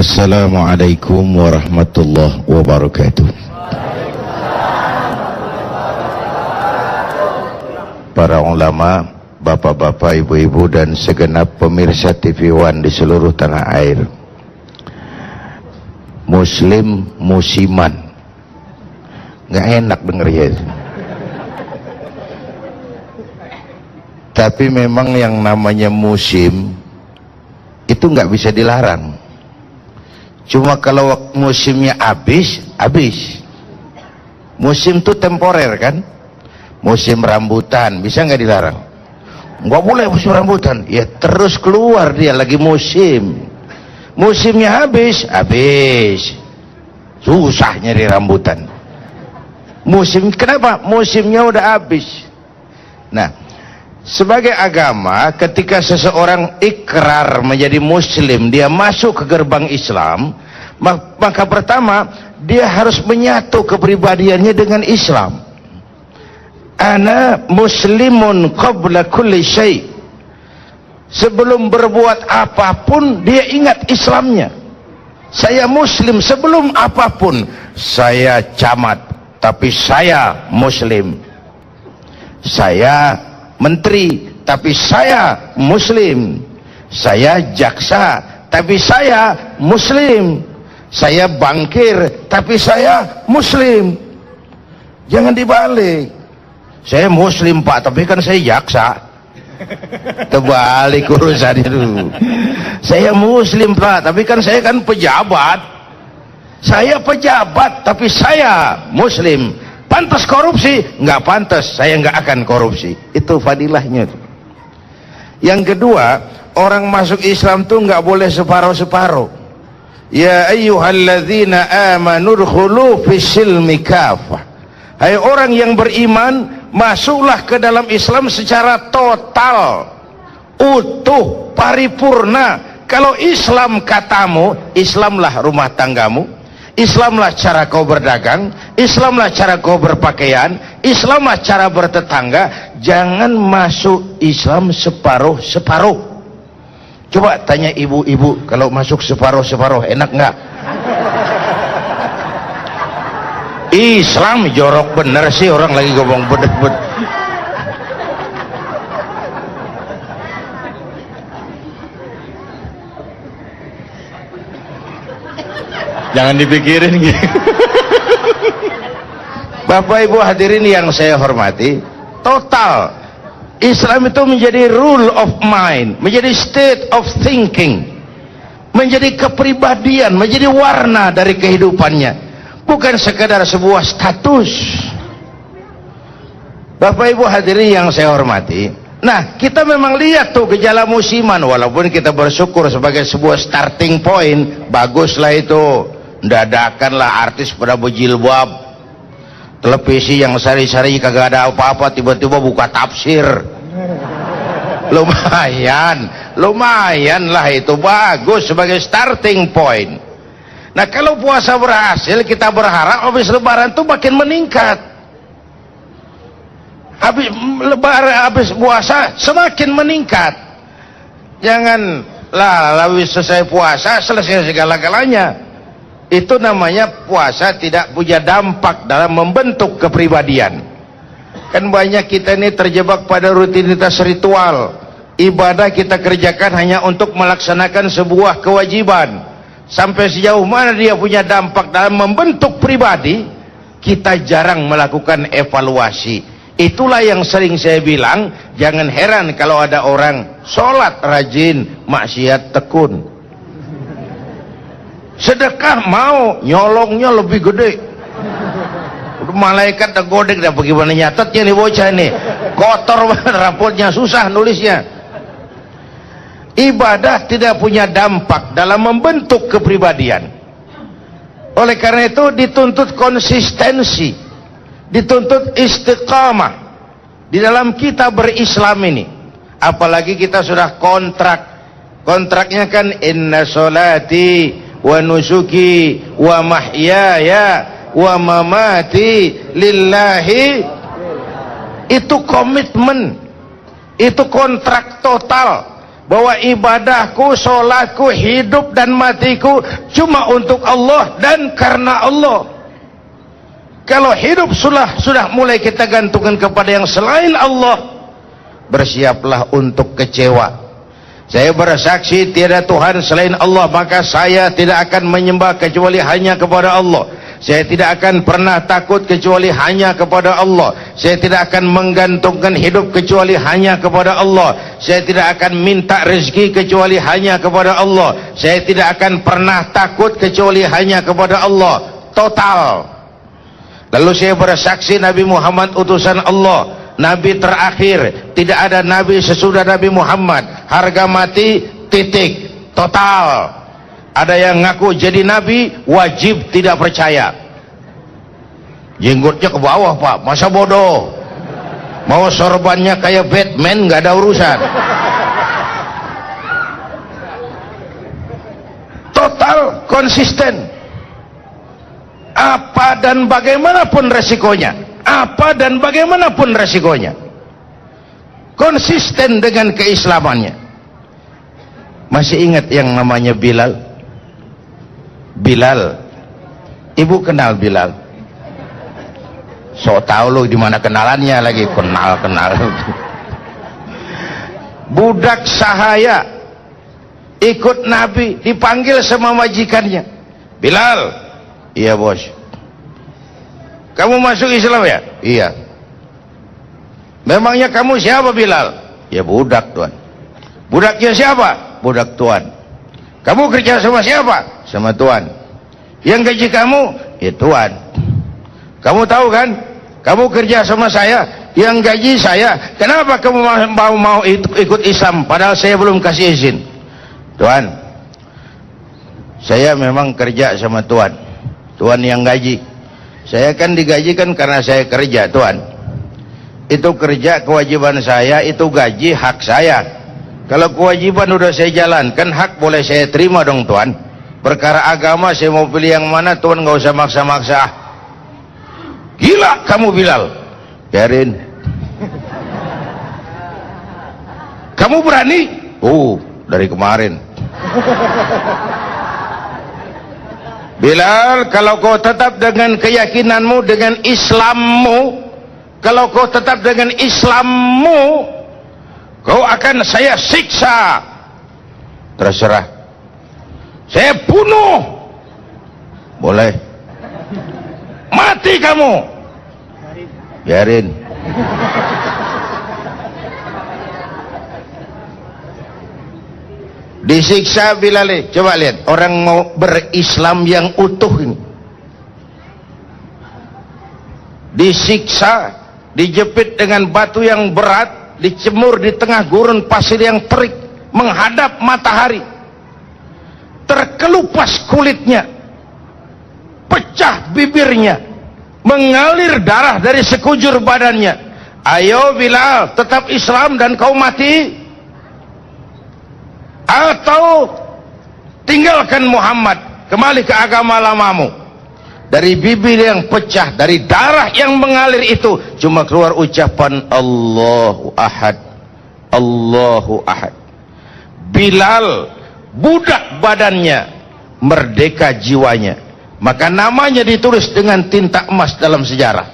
Assalamualaikum warahmatullahi wabarakatuh. Para ulama, bapak-bapak, ibu-ibu, dan segenap pemirsa TV One di seluruh tanah air. Muslim musiman, nggak enak denger ya. Tapi memang yang namanya musim itu nggak bisa dilarang. Cuma kalau musimnya habis. Musim itu temporer kan? Musim rambutan bisa nggak dilarang? Nggak boleh musim rambutan. Ya terus keluar dia lagi musim. Musimnya habis. Susah nyari rambutan. Kenapa? Musimnya udah habis. Nah, sebagai agama, ketika seseorang ikrar menjadi muslim, dia masuk ke gerbang Islam, maka pertama dia harus menyatu kepribadiannya dengan Islam. Ana muslimun qabla kulli syai'. Sebelum berbuat apapun dia ingat Islamnya. Saya muslim sebelum apapun. Saya camat tapi saya muslim. Saya menteri tapi saya muslim. Saya jaksa tapi saya muslim. Saya bankir tapi saya muslim. Jangan dibalik. Saya muslim pak tapi kan saya jaksa. Terbalik urusannya dulu. Saya muslim pak tapi kan saya kan pejabat. Saya pejabat tapi saya muslim. Pantas korupsi? Nggak pantas, saya nggak akan korupsi. Itu fadilahnya. Yang kedua, orang masuk Islam tuh nggak boleh separuh-separuh. Ya ayyuhalladzina amanu dkhulu fis-silmi kafah. Hai orang yang beriman, masuklah ke dalam Islam secara total, utuh, paripurna. Kalau Islam katamu, Islamlah rumah tanggamu, Islamlah cara kau berdagang, Islamlah cara kau berpakaian, Islamlah cara bertetangga. Jangan masuk Islam separuh-separuh. Coba tanya ibu-ibu, kalau masuk separuh-separuh enak nggak? Islam jorok bener sih, orang lagi ngomong bener-bener. Jangan dipikirin gitu. Bapak Ibu hadirin yang saya hormati, total Islam itu menjadi rule of mind, menjadi state of thinking, menjadi kepribadian, menjadi warna dari kehidupannya, bukan sekadar sebuah status. Bapak Ibu hadirin yang saya hormati, nah kita memang lihat tuh gejala musiman, walaupun kita bersyukur sebagai sebuah starting point, baguslah itu. Dadakanlah artis pada berjilbab, televisi yang sari-sari kagak ada apa-apa tiba-tiba buka tafsir. Lumayan lah itu, bagus sebagai starting point. Nah kalau puasa berhasil, kita berharap habis lebaran tuh makin meningkat. Habis puasa semakin meningkat. Janganlah habis selesai puasa selesai segala-galanya. Itu namanya puasa tidak punya dampak dalam membentuk kepribadian. Kan banyak kita ini terjebak pada rutinitas ritual. Ibadah kita kerjakan hanya untuk melaksanakan sebuah kewajiban. Sampai sejauh mana dia punya dampak dalam membentuk pribadi, kita jarang melakukan evaluasi. Itulah yang sering saya bilang, jangan heran kalau ada orang sholat rajin, maksiat tekun. Sedekah mau, nyolongnya lebih gede. Malaikat dah godek dah, bagaimana nyatetnya nih bocah nih, kotor banget rapotnya, susah nulisnya. Ibadah tidak punya dampak dalam membentuk kepribadian. Oleh karena itu dituntut konsistensi, dituntut istiqamah di dalam kita berislam ini. Apalagi kita sudah kontraknya kan inna sholati wa nusuki wa mahyaya wa mamati lillahi. Itu komitmen, itu kontrak total. bahwa ibadahku, sholatku, hidup dan matiku cuma untuk Allah dan karena Allah. Kalau hidup sudah mulai kita gantungkan kepada yang selain Allah, bersiaplah untuk kecewa. Saya bersaksi tiada Tuhan selain Allah, maka saya tidak akan menyembah kecuali hanya kepada Allah. Saya tidak akan pernah takut kecuali hanya kepada Allah. Saya tidak akan menggantungkan hidup kecuali hanya kepada Allah. Saya tidak akan minta rezeki kecuali hanya kepada Allah. Saya tidak akan pernah takut kecuali hanya kepada Allah. Total. Lalu saya bersaksi Nabi Muhammad utusan Allah, Nabi terakhir. Tidak ada Nabi sesudah Nabi Muhammad. Harga mati, titik. Total. Ada yang ngaku jadi Nabi, wajib tidak percaya. Jenggotnya ke bawah Pak, masa bodoh. Mau sorbannya kayak Batman, nggak ada urusan. Total konsisten. Apa dan bagaimanapun resikonya, apa dan bagaimanapun resikonya, konsisten dengan keislamannya. Masih ingat yang namanya Bilal? Bilal, ibu kenal Bilal? So tahu lu di mana kenalannya lagi, kenal. Budak sahaya ikut Nabi, dipanggil sama majikannya. Bilal, iya bos. Kamu masuk Islam ya? Iya. Memangnya kamu siapa Bilal? Ya budak Tuan. Budaknya siapa? Budak Tuan. Kamu kerja sama siapa? Sama Tuan. Yang gaji kamu? Ya Tuan. Kamu tahu kan? Kamu kerja sama saya, yang gaji saya. Kenapa kamu mau ikut Islam padahal saya belum kasih izin? Tuan, saya memang kerja sama Tuan. Tuan yang gaji. Saya kan digajikan karena saya kerja, Tuan. Itu kerja kewajiban saya, itu gaji hak saya. Kalau kewajiban udah saya jalankan, hak boleh saya terima dong Tuan. Perkara agama saya mau pilih yang mana, Tuan nggak usah maksa-maksa. Gila kamu Bilal. Biarin. Kamu berani? Dari kemarin. Bilal, kalau kau tetap dengan keyakinanmu, dengan Islammu, kalau kau tetap dengan Islammu, kau akan saya siksa. Terserah. Saya bunuh. Boleh. Mati kamu. Biarin. Disiksa Bilal. Coba lihat orang mau berislam yang utuh ini. Disiksa, dijepit dengan batu yang berat, dicemur di tengah gurun pasir yang terik, menghadap matahari. Terkelupas kulitnya, pecah bibirnya, mengalir darah dari sekujur badannya. Ayo Bilal, tetap Islam dan kau mati, atau tinggalkan Muhammad, kembali ke agama lamamu. Dari bibir yang pecah, dari darah yang mengalir itu, cuma keluar ucapan Allahu Ahad, Allahu Ahad. Bilal, budak badannya, merdeka jiwanya. Maka namanya ditulis dengan tinta emas dalam sejarah.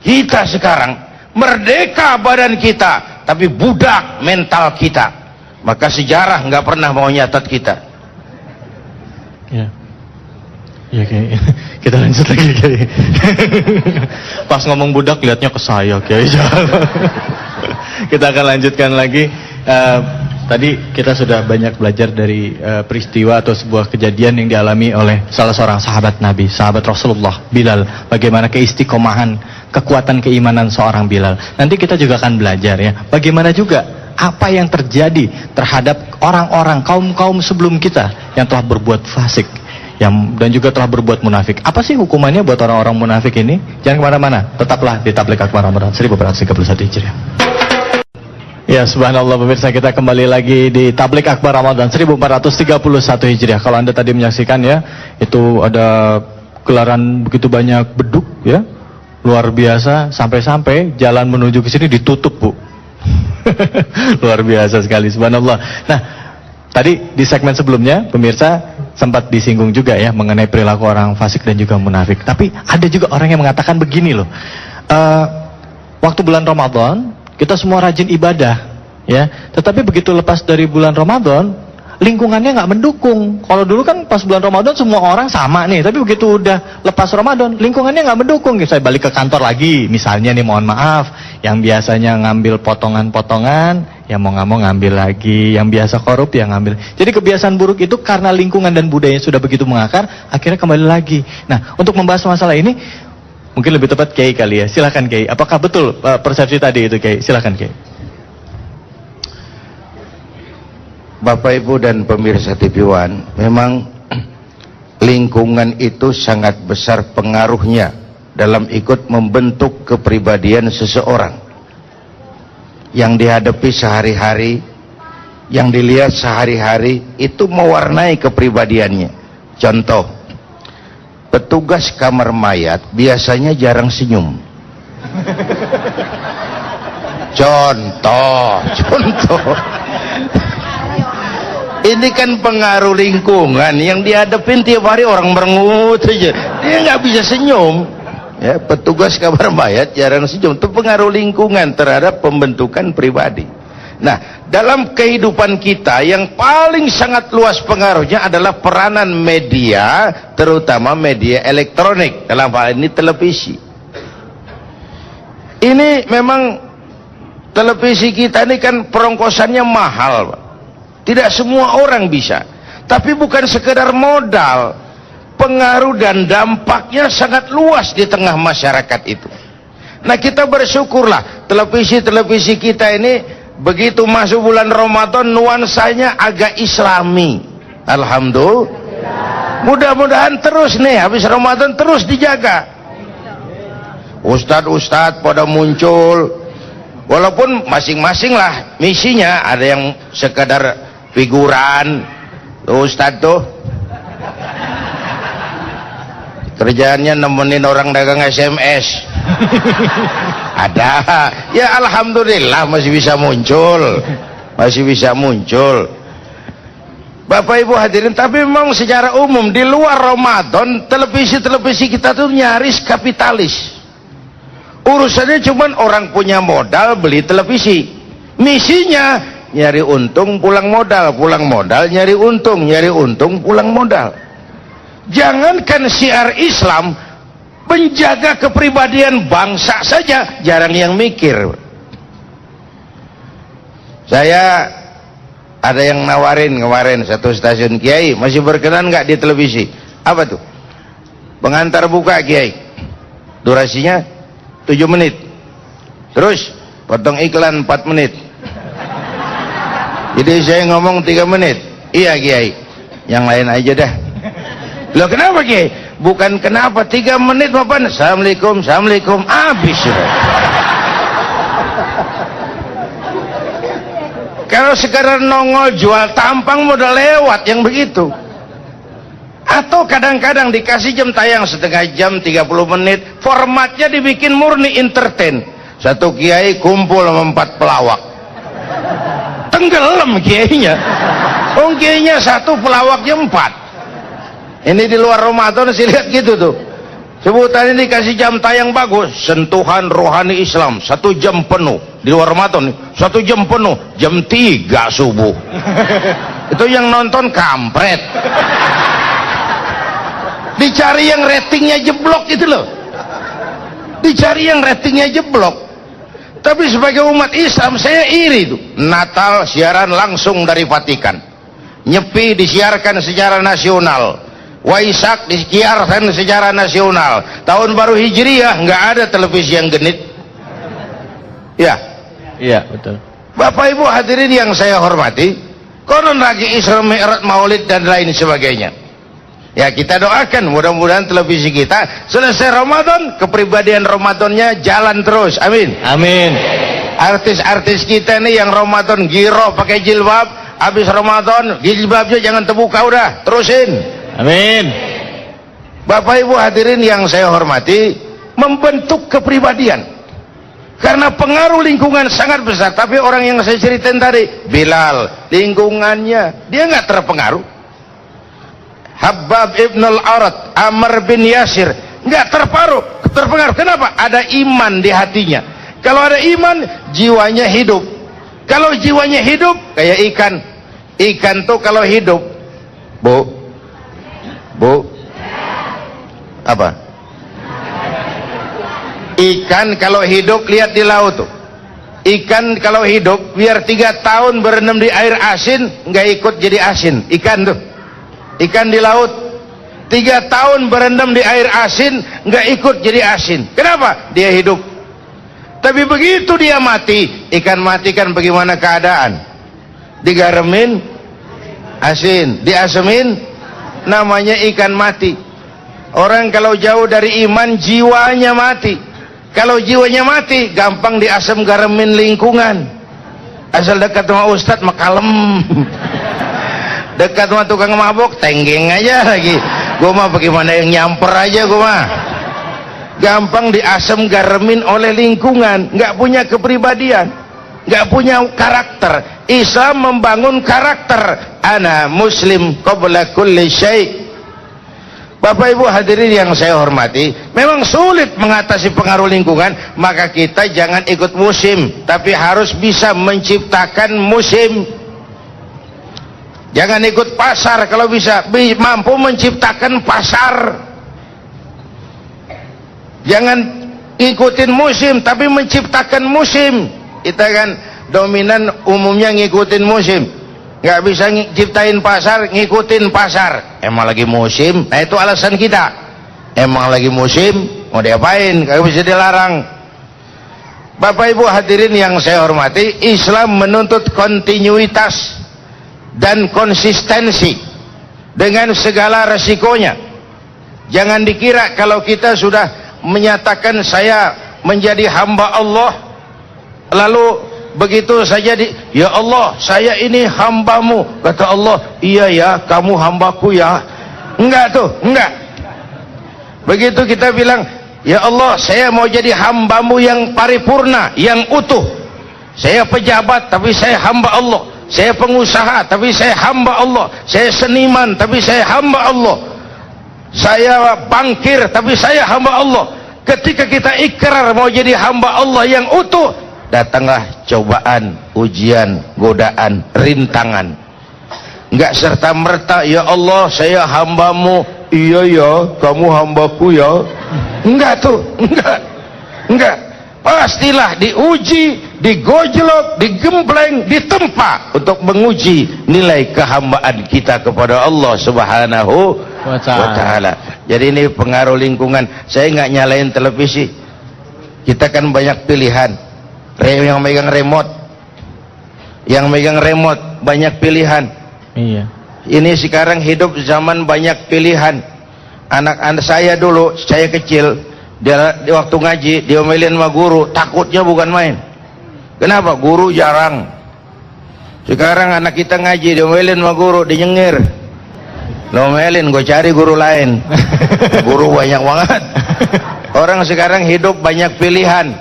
Kita sekarang merdeka badan kita, tapi budak mental kita. Maka sejarah nggak pernah mau nyatat kita. Ya, ya kayak kita lanjut lagi kayak. Pas ngomong budak liatnya ke saya kayak. Kita akan lanjutkan lagi. Tadi kita sudah banyak belajar dari peristiwa atau sebuah kejadian yang dialami oleh salah seorang sahabat Nabi, sahabat Rasulullah, Bilal. Bagaimana keistiqomahan, kekuatan keimanan seorang Bilal. Nanti kita juga akan belajar ya, bagaimana juga apa yang terjadi terhadap orang-orang, kaum-kaum sebelum kita yang telah berbuat fasik dan juga telah berbuat munafik. Apa sih hukumannya buat orang-orang munafik ini? Jangan kemana-mana, tetaplah di Tabligh Akbar Ramadan 1431 Hijriah. Ya subhanallah pemirsa, kita kembali lagi di Tabligh Akbar Ramadan 1431 Hijriah. Kalau Anda tadi menyaksikan ya, itu ada gelaran begitu banyak beduk ya, luar biasa, sampai-sampai jalan menuju ke sini ditutup Bu. Luar biasa sekali, subhanallah. Nah, tadi di segmen sebelumnya pemirsa sempat disinggung juga ya mengenai perilaku orang fasik dan juga munafik. Tapi ada juga orang yang mengatakan begini loh. Waktu bulan Ramadan kita semua rajin ibadah ya, tetapi begitu lepas dari bulan Ramadan lingkungannya nggak mendukung. Kalau dulu kan pas bulan Ramadan semua orang sama nih, tapi begitu udah lepas Ramadan lingkungannya nggak mendukung. Saya balik ke kantor lagi, misalnya nih mohon maaf, yang biasanya ngambil potongan-potongan, yang mau nggak mau ngambil lagi, yang biasa korup ya ngambil. Jadi kebiasaan buruk itu karena lingkungan dan budaya sudah begitu mengakar, akhirnya kembali lagi. Nah, untuk membahas masalah ini, mungkin lebih tepat Kiai kali ya. Silakan Kiai. Apakah betul persepsi tadi itu Kiai? Silakan Kiai. Bapak Ibu dan pemirsa TV One, memang lingkungan itu sangat besar pengaruhnya dalam ikut membentuk kepribadian seseorang. Yang dihadapi sehari-hari, yang dilihat sehari-hari, itu mewarnai kepribadiannya. Contoh, petugas kamar mayat biasanya jarang senyum. Contoh. Ini kan pengaruh lingkungan yang dihadapin tiap hari orang merengut saja, dia nggak bisa senyum ya. Petugas kamar mayat jarang senyum, itu pengaruh lingkungan terhadap pembentukan pribadi. Nah, dalam kehidupan kita yang paling sangat luas pengaruhnya adalah peranan media, terutama media elektronik, dalam hal ini televisi. Ini memang televisi kita ini kan perongkosannya mahal, Pak. Tidak semua orang bisa, tapi bukan sekedar modal, pengaruh dan dampaknya sangat luas di tengah masyarakat itu. Nah, kita bersyukurlah televisi kita ini begitu masuk bulan Ramadan nuansanya agak islami. Alhamdulillah. Mudah-mudahan terus nih habis Ramadan terus dijaga. Ustadz pada muncul, walaupun masing-masing lah misinya, ada yang sekadar figuran. Ustadz tuh kerjaannya nemenin orang dagang SMS. Ada ya, alhamdulillah masih bisa muncul Bapak Ibu hadirin. Tapi memang secara umum di luar Ramadan televisi kita tuh nyaris kapitalis. Urusannya cuman orang punya modal beli televisi, misinya nyari untung pulang modal, nyari untung pulang modal. Jangankan syiar Islam, menjaga kepribadian bangsa saja jarang yang mikir. Saya ada yang nawarin kemarin satu stasiun, Kiai masih berkenan nggak di televisi? Apa tuh? Pengantar buka Kiai, durasinya 7 menit, terus potong iklan 4 menit. Jadi saya ngomong 3 menit. Iya Kiai, yang lain aja dah. Loh kenapa Kiai? Bukan kenapa, 3 menit apa? Assalamualaikum, habis sudah. Kalau sekarang nongol jual tampang modal lewat yang begitu. Atau kadang-kadang dikasih jam tayang setengah jam 30 menit, formatnya dibikin murni entertain. Satu Kiai kumpul sama 4 pelawak, tenggelam kiainya. Kiainya 1, pelawaknya 4. Ini di luar Ramadan sih lihat gitu tuh. Sebutan ini dikasih jam tayang bagus, sentuhan rohani Islam, 1 jam penuh. Di luar Ramadan 1 jam penuh, jam 3 subuh. Itu yang nonton kampret. Dicari yang ratingnya jeblok itu loh. Dicari yang ratingnya jeblok. Tapi sebagai umat Islam saya iri tuh. Natal siaran langsung dari Vatikan, Nyepi disiarkan secara nasional, Waisak disiarkan secara nasional, Tahun Baru Hijriah nggak ada televisi yang genit. Ya, iya betul. Bapak Ibu hadirin yang saya hormati, konon lagi Isra Mi'raj, Maulid dan lain sebagainya. Ya kita doakan mudah-mudahan televisi kita selesai Ramadan, kepribadian Ramadannya jalan terus. Amin. Amin. Artis-artis kita nih yang Ramadan giro pakai jilbab, habis Ramadan jilbabnya jangan terbuka, udah terusin. Amin. Bapak Ibu hadirin yang saya hormati, membentuk kepribadian. Karena pengaruh lingkungan sangat besar. Tapi orang yang saya ceritain tadi, Bilal, lingkungannya dia nggak terpengaruh. Habab ibn al-Arat, Amr bin Yasir, nggak terpengaruh. Kenapa? Ada iman di hatinya. Kalau ada iman, jiwanya hidup. Kalau jiwanya hidup, kayak ikan tuh kalau hidup, bu, apa? Ikan kalau hidup, lihat di laut tuh. Ikan kalau hidup, biar 3 tahun berendam di air asin, nggak ikut jadi asin. Ikan tuh, ikan di laut 3 tahun berendam di air asin, nggak ikut jadi asin. Kenapa? Dia hidup. Tapi begitu dia mati, ikan mati kan bagaimana keadaan? Digaremin asin, diasemin, namanya ikan mati. Orang kalau jauh dari iman, jiwanya mati. Kalau jiwanya mati, gampang diasem garemin lingkungan. Asal dekat sama ustadz mah kalem. Dekat sama tukang mabok, tenggeng aja lagi. Gua mah bagaimana yang nyamper aja gua mah. Gampang diasem garemin oleh lingkungan, nggak punya kepribadian, nggak punya karakter. Islam membangun karakter. Ana muslim qabla kulli syai'. Bapak Ibu hadirin yang saya hormati, memang sulit mengatasi pengaruh lingkungan, maka kita jangan ikut musim, tapi harus bisa menciptakan musim. Jangan ikut pasar, kalau bisa mampu menciptakan pasar. Jangan ikutin musim, tapi menciptakan musim. Kita kan dominan umumnya ngikutin musim. Nggak bisa ciptain pasar, ngikutin pasar. Emang lagi musim, nah itu alasan kita. Emang lagi musim, mau diapain? Kagak bisa dilarang. Bapak Ibu hadirin yang saya hormati, Islam menuntut kontinuitas dan konsistensi dengan segala resikonya. Jangan dikira kalau kita sudah menyatakan saya menjadi hamba Allah, lalu begitu saja ya Allah, saya ini hambamu. Kata Allah, iya ya, kamu hambaku ya. Enggak tuh, enggak. Begitu kita bilang, ya Allah, saya mau jadi hambamu yang paripurna, yang utuh. Saya pejabat, tapi saya hamba Allah. Saya pengusaha, tapi saya hamba Allah. Saya seniman, tapi saya hamba Allah. Saya bankir, tapi saya hamba Allah. Ketika kita ikrar mau jadi hamba Allah yang utuh, datanglah cobaan, ujian, godaan, rintangan. Enggak serta merta, ya Allah saya hambamu. Iya ya, kamu hambaku ya. Enggak tuh, enggak. Pastilah diuji, digojlok, digembleng, ditempa untuk menguji nilai kehambaan kita kepada Allah Subhanahu wa ta'ala. Jadi ini pengaruh lingkungan. Saya nggak nyalain televisi. Kita kan banyak pilihan. Yang megang remote banyak pilihan. Iya. Ini sekarang hidup zaman banyak pilihan. Anak-anak saya dulu, saya kecil, dia di waktu ngaji diomelin sama guru, takutnya bukan main. Kenapa? Guru jarang. Sekarang anak kita ngaji diomelin sama guru, dinyengir. Diomelin, gue cari guru lain. Guru banyak banget. Orang sekarang hidup banyak pilihan.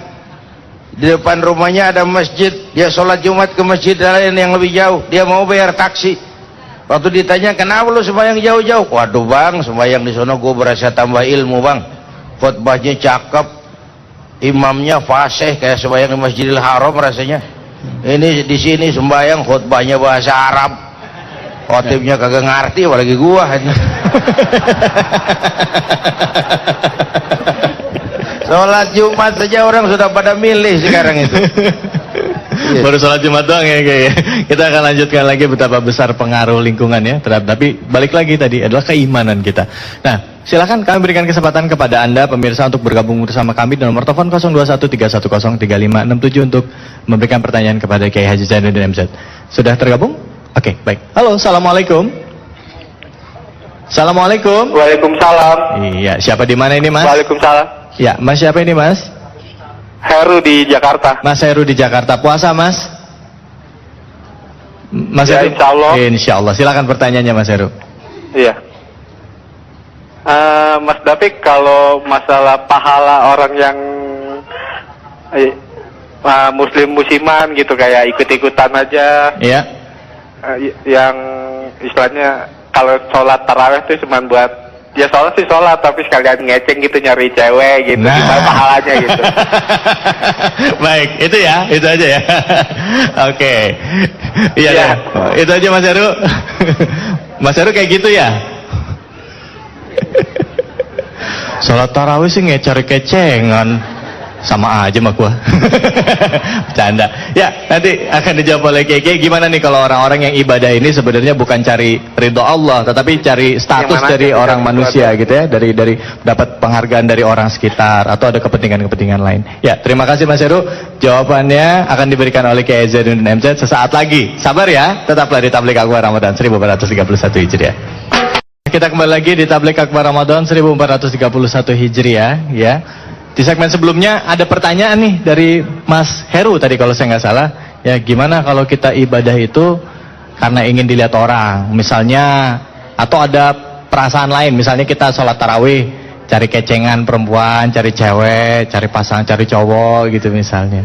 Di depan rumahnya ada masjid, dia sholat Jumat ke masjid lain yang lebih jauh, dia mau bayar taksi. Waktu ditanya, kenapa lu sembahyang jauh-jauh? Waduh bang, sembahyang di sono gue berasa tambah ilmu bang. Khotbahnya cakep, imamnya fasih kayak sembahyang di Masjidil Haram rasanya. Ini di sini sembahyang khotbahnya bahasa Arab, khotibnya kagak ngerti, apalagi gua. Sholat Jumat saja orang sudah pada milih sekarang itu. Baru sholat Jumat doang ya kayaknya. Kita akan lanjutkan lagi betapa besar pengaruh lingkungan ya terhadap, tapi balik lagi tadi adalah keimanan kita. Nah, silakan kami berikan kesempatan kepada Anda pemirsa untuk bergabung bersama kami di nomor telepon 0213103567 untuk memberikan pertanyaan kepada Kiai Haji Zainuddin MZ. Sudah tergabung? Oke, baik. Halo, assalamualaikum. Assalamualaikum. Waalaikumsalam. Iya, siapa di mana ini Mas? Waalaikumsalam. Ya, Mas siapa ini Mas? Heru di Jakarta. Mas Heru di Jakarta. Puasa Mas? Mas Ya, Heru? insya Allah. Insya Allah. Silakan pertanyaannya Mas Heru. Iya. Mas David, kalau masalah pahala orang yang muslim musiman gitu, kayak ikut-ikutan aja. Iya. Yang istilahnya kalau sholat taraweh tuh cuma buat ya sholat sih sholat, tapi sekalian ngeceng gitu, nyari cewek gitu, gimana pahalanya gitu. Baik, itu ya, itu aja ya. Oke. Iya, Iya. itu aja Mas Heru. Mas Heru kayak gitu ya. Sholat tarawih sih cari kecengan. Sama aja sama gua. Bercanda. Ya, nanti akan dijawab oleh Keke. Gimana nih kalau orang-orang yang ibadah ini sebenarnya bukan cari ridho Allah, tetapi cari status dari orang manusia gitu ya, dari dapat penghargaan dari orang sekitar atau ada kepentingan-kepentingan lain. Ya, terima kasih Mas Heru. Jawabannya akan diberikan oleh Kiai Zainuddin MZ sesaat lagi. Sabar ya, tetaplah di Tabligh Akbar Ramadan 1431 Hijriah. Kita kembali lagi di Tabligh Akbar Ramadan 1431 Hijriah ya. Di segmen sebelumnya ada pertanyaan nih dari Mas Heru tadi kalau saya nggak salah. Ya, gimana kalau kita ibadah itu karena ingin dilihat orang, misalnya, atau ada perasaan lain, misalnya kita sholat tarawih, cari kecengan perempuan, cari cewek, cari pasangan, cari cowok gitu misalnya.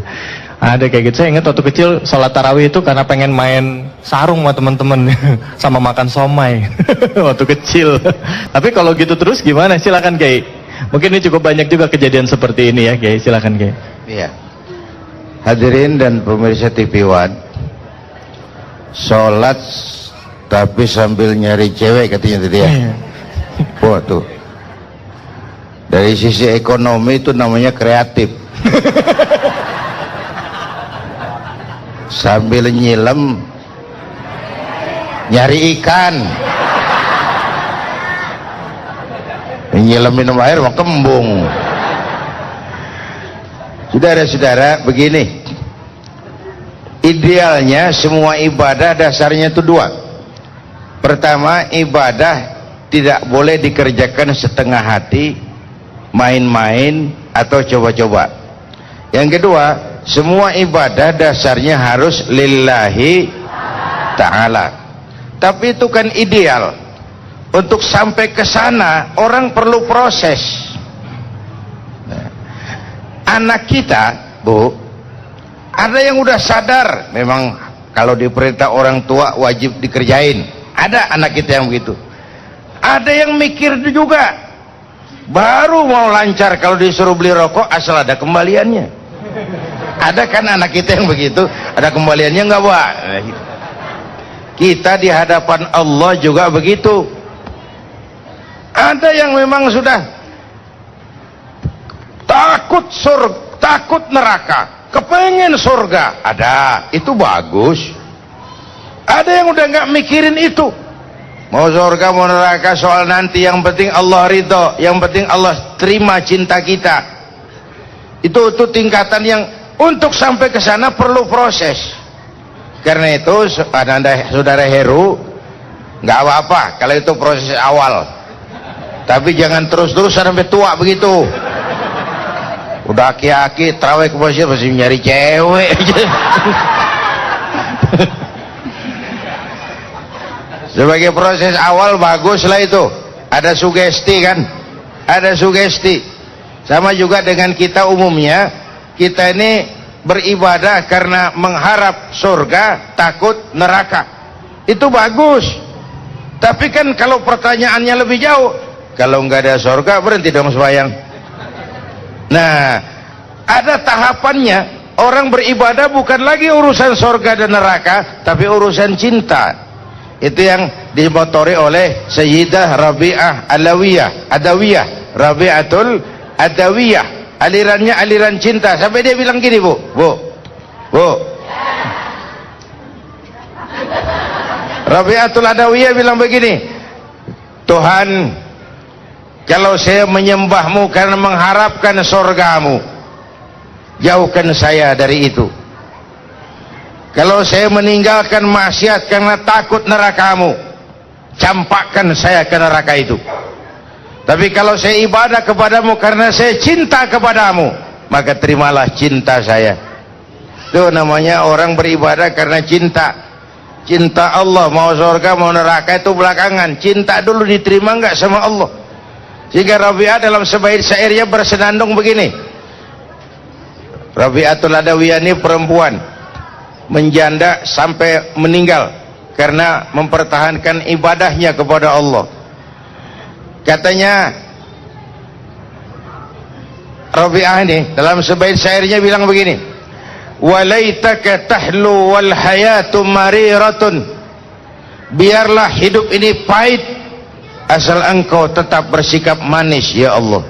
Ada kayak gitu. Saya ingat waktu kecil sholat tarawih itu karena pengen main sarung sama temen-temen sama makan somai waktu kecil. Tapi kalau gitu terus gimana? Silakan Kiai. Mungkin ini cukup banyak juga kejadian seperti ini ya Kiai. Silakan Kiai. Iya. Hadirin dan pemirsa TV One, sholat tapi sambil nyari cewek katanya tadi ya. Wah tuh, dari sisi ekonomi itu namanya kreatif. Sambil nyilem nyari ikan, nyilem minum air mau kembung. Saudara-saudara, begini, idealnya semua ibadah dasarnya itu dua. Pertama, ibadah tidak boleh dikerjakan setengah hati, main-main atau coba-coba. Yang kedua, semua ibadah dasarnya harus lillahi ta'ala. Tapi itu kan ideal. Untuk sampai ke sana orang perlu proses. Anak kita, Bu, ada yang udah sadar memang kalau diperintah orang tua wajib dikerjain. Ada anak kita yang begitu. Ada yang mikir juga, baru mau lancar kalau disuruh beli rokok asal ada kembaliannya. Ada kan anak kita yang begitu, ada kembaliannya nggak, Pak? Kita di hadapan Allah juga begitu. Ada yang memang sudah takut surga, takut neraka, kepengen surga. Ada, itu bagus. Ada yang udah nggak mikirin itu, mau surga mau neraka soal nanti, yang penting Allah ridho, yang penting Allah terima cinta kita. Itu tingkatan yang untuk sampai ke sana perlu proses. Karena itu saudara Heru, nggak apa-apa kalau itu proses awal, tapi jangan terus-terusan sampai tua begitu. Udah aki-aki terawih ke masjid masih nyari cewek aja. Sebagai proses awal bagus lah itu, ada sugesti kan, ada sugesti. Sama juga dengan kita umumnya, kita ini beribadah karena mengharap surga, takut neraka. Itu bagus. Tapi kan kalau pertanyaannya lebih jauh, kalau nggak ada surga berhenti dong sembahyang. Nah, ada tahapannya. Orang beribadah bukan lagi urusan surga dan neraka, tapi urusan cinta. Itu yang dimotori oleh Sayyidah Rabi'ah Adawiyah, Rabi'atul Adawiyah. Alirannya aliran cinta. Sampai dia bilang gini, Bu. Rabi'atul Adawiyah bilang begini, Tuhan, kalau saya menyembahmu karena mengharapkan surgamu, jauhkan saya dari itu. Kalau saya meninggalkan maksiat karena takut nerakamu, campakkan saya ke neraka itu. Tapi kalau saya ibadah kepadamu karena saya cinta kepadamu, maka terimalah cinta saya. Itu namanya orang beribadah karena cinta. Cinta Allah, mau surga mau neraka itu belakangan. Cinta dulu, diterima enggak sama Allah. Sehingga Rabi'ah dalam sebaik syairnya bersenandung begini, Rabi'atul Adawiyah ini perempuan menjanda sampai meninggal karena mempertahankan ibadahnya kepada Allah. Katanya Rabi'ah ini dalam sebaik syairnya bilang begini, walaitaka tahlu wal hayatu mariratun, biarlah hidup ini pahit asal engkau tetap bersikap manis ya Allah.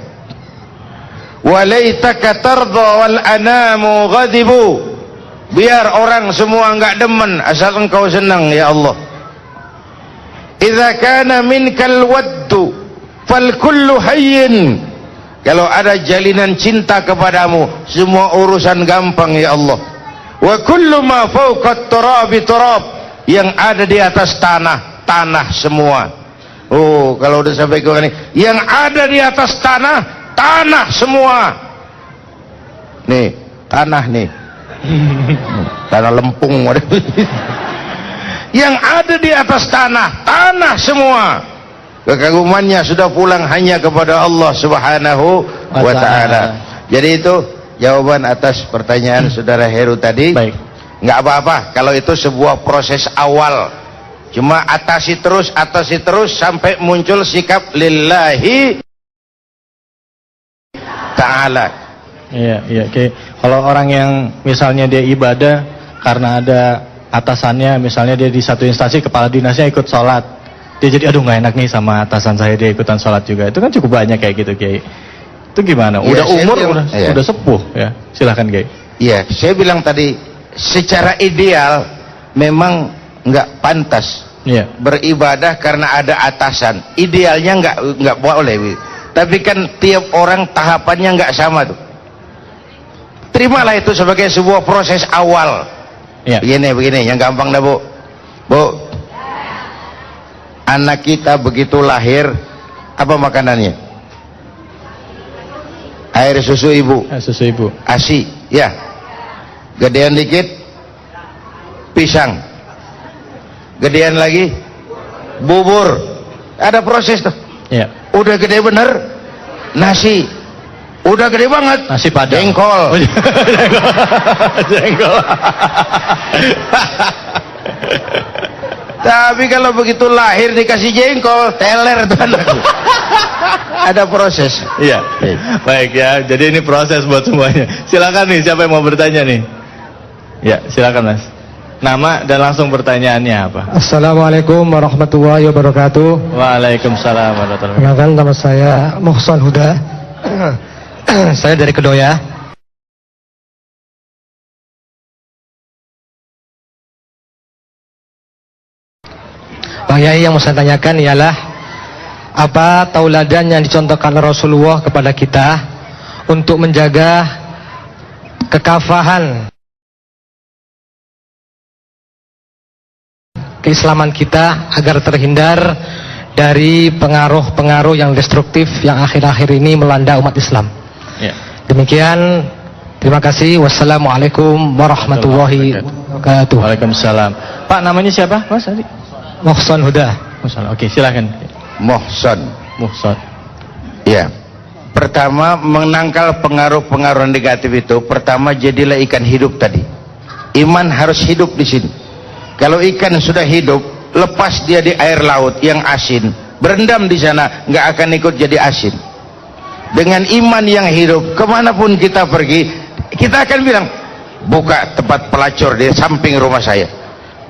Walaitaka tardha wal anamu ghadibu, biar orang semua enggak demen asal engkau senang ya Allah. Idza kana minkal waddu fal kullu hayyin, kalau ada jalinan cinta kepadamu semua urusan gampang ya Allah. Wa kullu ma fawqa turabi turab, yang ada di atas tanah tanah semua. Oh, kalau udah sampai ke ini, yang ada di atas tanah tanah semua. Nih tanah nih tanah lempung. Yang ada di atas tanah tanah semua. Kekagumannya sudah pulang hanya kepada Allah Subhanahu wa ta'ala. Jadi itu jawaban atas pertanyaan saudara Heru tadi. Baik. Nggak apa-apa kalau itu sebuah proses awal, cuma atasi terus sampai muncul sikap lillahi ta'ala. Iya, iya. Oke. Kalau orang yang misalnya dia ibadah karena ada atasannya, misalnya dia di satu instansi kepala dinasnya ikut sholat, dia jadi aduh nggak enak nih sama atasan saya, dia ikutan sholat juga. Itu kan cukup banyak kayak gitu, Kiai. Itu gimana? Ya, udah umur, ya. udah sepuh ya. Silahkan, Kiai. Iya, saya bilang tadi secara ideal memang nggak pantas beribadah karena ada atasan. Idealnya nggak boleh. Tapi kan tiap orang tahapannya nggak sama tuh. Terimalah itu sebagai sebuah proses awal. Ya. Begini, yang gampang dah Bu. Bu, anak kita begitu lahir, apa makanannya? Air susu ibu. Susu ibu. ASI, ya. Gedean dikit, pisang. Gedean lagi, bubur. Ada proses tuh. Ya. Udah gede bener, nasi. Udah gede banget, Nasi padang. jengkol. Oh, jengkol. Tapi kalau begitu lahir dikasih jengkol, teler tuh anak. Ada proses. Iya. Baik ya. Jadi ini proses buat semuanya. Silakan nih, siapa yang mau bertanya nih? Ya, silakan Mas. Nama dan langsung pertanyaannya apa? Assalamualaikum warahmatullahi wabarakatuh. Waalaikumsalam warahmatullahi wabarakatuh. Perkenalkan, nama saya Muhsan Huda. Saya dari Kedoya. Bang Yai, yang mau saya tanyakan ialah apa tauladan yang dicontohkan Rasulullah kepada kita untuk menjaga kekafahan keislaman kita agar terhindar dari pengaruh-pengaruh yang destruktif yang akhir-akhir ini melanda umat Islam. Ya. Demikian, terima kasih. Wassalamualaikum warahmatullahi wabarakatuh. Waalaikumsalam. Pak, namanya siapa Mas tadi? Muhsan Huda. Muhsan. Oke, silakan. Muhsan. Muhsan. Ya. Pertama, menangkal pengaruh-pengaruh negatif itu, pertama jadilah ikan hidup tadi. Iman harus hidup di sini. Kalau ikan sudah hidup, lepas dia di air laut yang asin, berendam di sana, nggak akan ikut jadi asin. Dengan iman yang hidup, kemanapun kita pergi, kita akan bilang, buka tempat pelacur di samping rumah saya,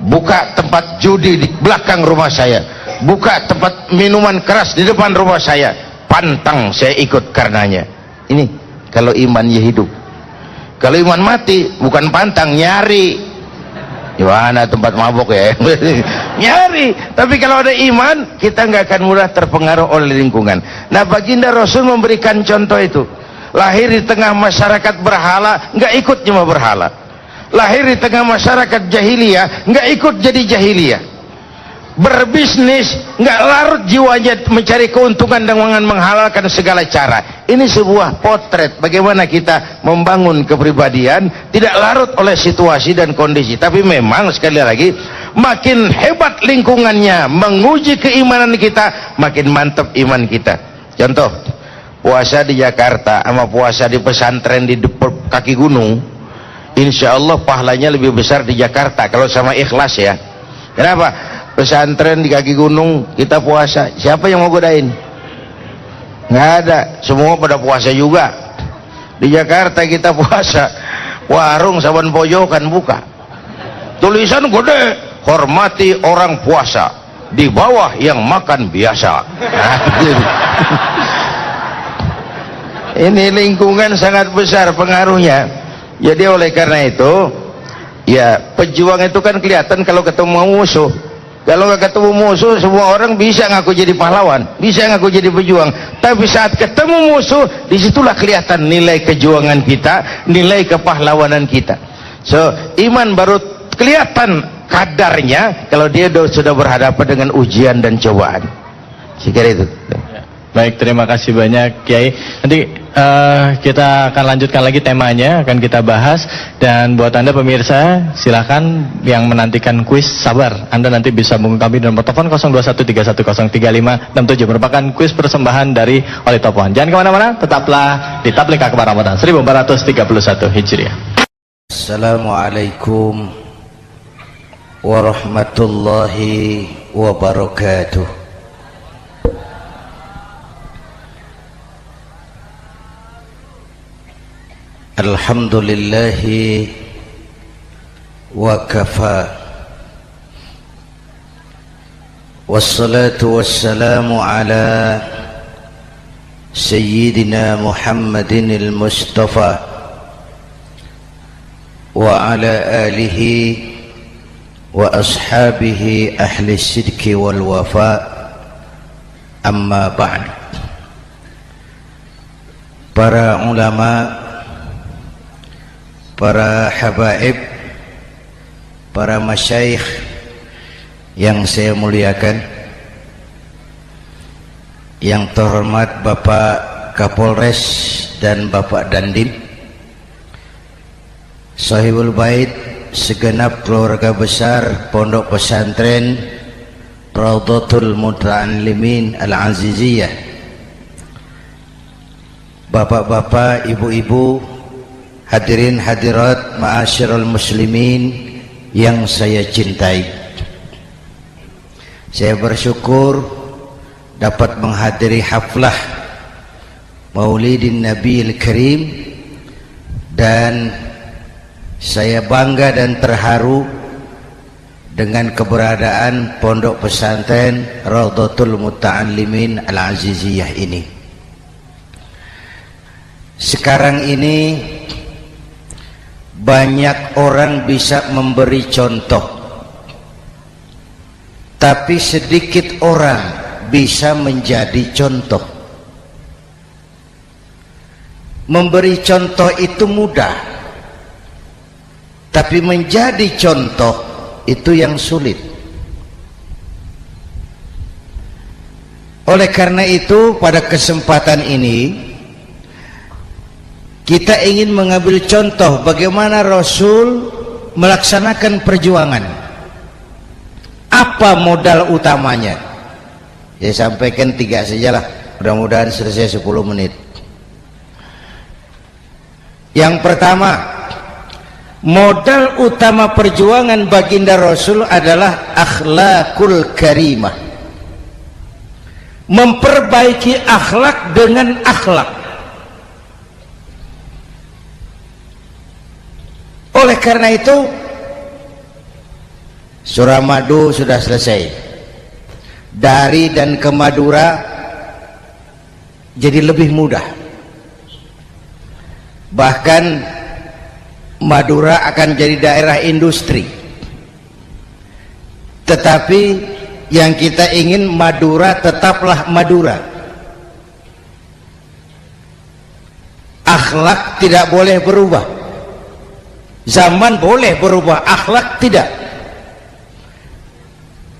buka tempat judi di belakang rumah saya, buka tempat minuman keras di depan rumah saya, pantang saya ikut karenanya. Ini kalau imannya hidup. Kalau iman mati, bukan pantang, nyari. Gimana tempat mabuk ya? Nyari. Tapi kalau ada iman, kita nggak akan mudah terpengaruh oleh lingkungan. Nah, baginda Rasul memberikan contoh itu. Lahir di tengah masyarakat berhala, nggak ikut cuma berhala. Lahir di tengah masyarakat jahiliyah, nggak ikut jadi jahiliyah. Berbisnis, nggak larut jiwanya mencari keuntungan dengan menghalalkan segala cara. Ini sebuah potret bagaimana kita membangun kepribadian, tidak larut oleh situasi dan kondisi. Tapi memang sekali lagi, makin hebat lingkungannya menguji keimanan kita, makin mantap iman kita. Contoh, puasa di Jakarta sama puasa di pesantren di kaki gunung, insya Allah pahalanya lebih besar di Jakarta kalau sama ikhlas ya. Kenapa? Pesantren di kaki gunung kita puasa, siapa yang mau godain? Nggak ada, semua pada puasa juga. Di Jakarta kita puasa, warung saban pojokan buka, tulisan gede, hormati orang puasa, di bawah yang makan biasa. Ini lingkungan sangat besar pengaruhnya. Jadi oleh karena itu ya, pejuang itu kan kelihatan kalau ketemu musuh. Kalau nggak ketemu musuh, semua orang bisa ngaku jadi pahlawan, bisa ngaku jadi pejuang. Tapi saat ketemu musuh, disitulah kelihatan nilai kejuangan kita, nilai kepahlawanan kita. So, iman baru kelihatan kadarnya kalau dia sudah berhadapan dengan ujian dan cobaan. Sekira itu. Baik, terima kasih banyak Kiai. Nanti kita akan lanjutkan lagi temanya, akan kita bahas. Dan buat Anda pemirsa, silakan yang menantikan kuis, sabar. Anda nanti bisa hubungi kami di nomor telepon 0213103567. Merupakan kuis persembahan dari Wali Topohan. Jangan kemana-mana, tetaplah di Tabligh Akbar Ramadan 1431 Hijriah. Assalamualaikum warahmatullahi wabarakatuh. Alhamdulillahi wa kafa, wassalatu wassalamu ala sayyidina Muhammadin al-Mustafa wa ala alihi wa ashabihi ahli sidki wal wafa, amma ba'd. Para ulama, para habaib, para masyayikh yang saya muliakan, yang terhormat Bapak Kapolres dan Bapak Dandim, Sahibul Bait, segenap keluarga besar Pondok Pesantren Raudhatul Muta'allimin Al-Aziziyah, bapak-bapak, ibu-ibu, hadirin hadirat ma'asyiral muslimin yang saya cintai. Saya bersyukur dapat menghadiri haflah Maulidin Nabiil Karim, dan saya bangga dan terharu dengan keberadaan Pondok Pesantren Raudhatul Muta'allimin Al-Aziziyah ini. Sekarang ini banyak orang bisa memberi contoh, tapi sedikit orang bisa menjadi contoh. Memberi contoh itu mudah, tapi menjadi contoh itu yang sulit. Oleh karena itu, pada kesempatan ini kita ingin mengambil contoh bagaimana Rasul melaksanakan perjuangan. Apa modal utamanya? Saya sampaikan 3 sajalah, mudah-mudahan selesai 10 menit. Yang pertama, modal utama perjuangan baginda Rasul adalah akhlakul karimah. Memperbaiki akhlak dengan akhlak. Oleh karena itu, surah Madu sudah selesai. Dari dan ke Madura jadi lebih mudah. Bahkan Madura akan jadi daerah industri. Tetapi yang kita ingin, Madura tetaplah Madura. Akhlak tidak boleh berubah. Zaman boleh berubah, akhlak tidak.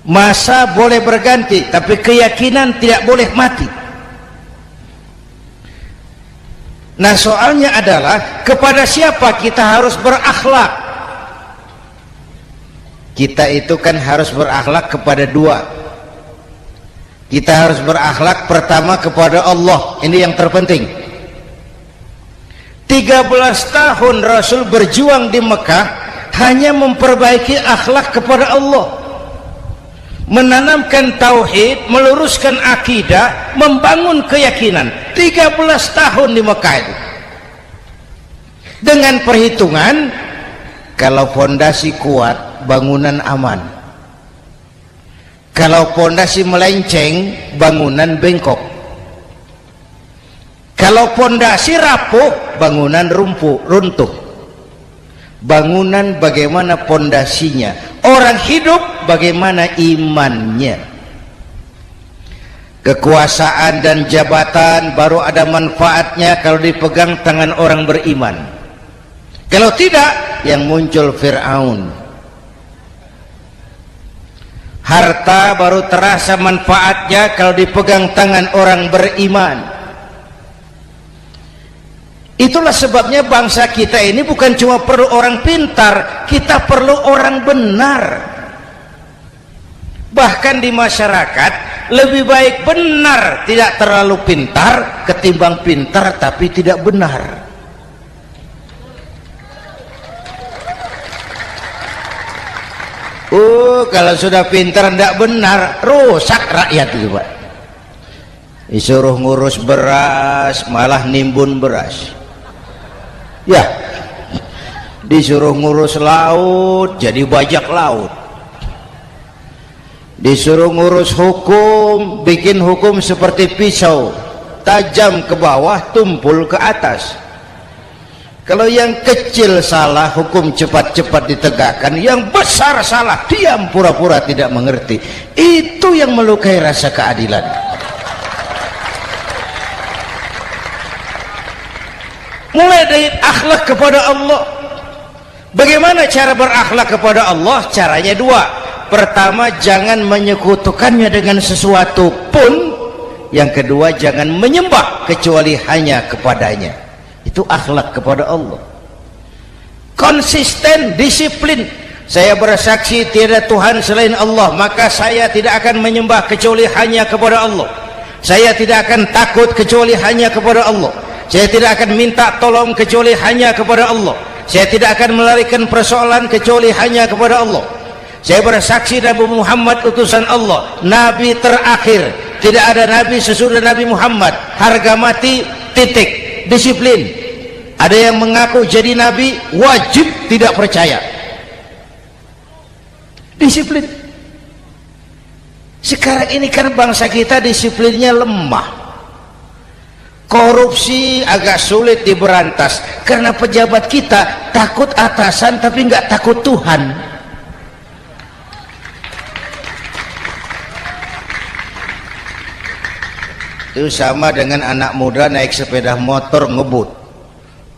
Masa boleh berganti, tapi keyakinan tidak boleh mati. Nah, soalnya adalah kepada siapa kita harus berakhlak. Kita itu kan harus berakhlak kepada 2. Kita harus berakhlak pertama kepada Allah. Ini yang terpenting. 13 tahun Rasul berjuang di Mekah hanya memperbaiki akhlak kepada Allah, menanamkan tauhid, meluruskan akidah, membangun keyakinan. 13 tahun di Mekah itu, dengan perhitungan kalau fondasi kuat, bangunan aman. Kalau fondasi melenceng, bangunan bengkok. Kalau fondasi rapuh, bangunan runtuh. Bangunan bagaimana fondasinya? Orang hidup bagaimana imannya? Kekuasaan dan jabatan baru ada manfaatnya kalau dipegang tangan orang beriman. Kalau tidak, yang muncul Fir'aun. Harta baru terasa manfaatnya kalau dipegang tangan orang beriman. Itulah sebabnya bangsa kita ini bukan cuma perlu orang pintar, kita perlu orang benar. Bahkan di masyarakat lebih baik benar tidak terlalu pintar ketimbang pintar tapi tidak benar. Kalau sudah pintar tidak benar, rusak rakyat itu, Pak. Disuruh ngurus beras malah nimbun beras, ya. Disuruh ngurus laut jadi bajak laut. Disuruh ngurus hukum, bikin hukum seperti pisau, tajam ke bawah, tumpul ke atas. Kalau yang kecil salah, hukum cepat-cepat ditegakkan. Yang besar salah, diam pura-pura tidak mengerti. Itu yang melukai rasa keadilan. Mulai dari akhlak kepada Allah. Bagaimana cara berakhlak kepada Allah? Caranya dua. Pertama, jangan menyekutukannya dengan sesuatu pun. Yang kedua, jangan menyembah kecuali hanya kepadanya. Itu akhlak kepada Allah. Konsisten, disiplin. Saya bersaksi tiada Tuhan selain Allah, maka saya tidak akan menyembah kecuali hanya kepada Allah. Saya tidak akan takut kecuali hanya kepada Allah. Saya tidak akan minta tolong kecuali hanya kepada Allah. Saya tidak akan melarikan persoalan kecuali hanya kepada Allah. Saya bersaksi Nabi Muhammad utusan Allah, Nabi terakhir. Tidak ada Nabi sesudah Nabi Muhammad. Harga mati, titik. Disiplin. Ada yang mengaku jadi Nabi, wajib tidak percaya. Disiplin. Sekarang ini kan bangsa kita disiplinnya lemah. Korupsi agak sulit diberantas karena pejabat kita takut atasan tapi nggak takut Tuhan. Itu sama dengan anak muda naik sepeda motor ngebut,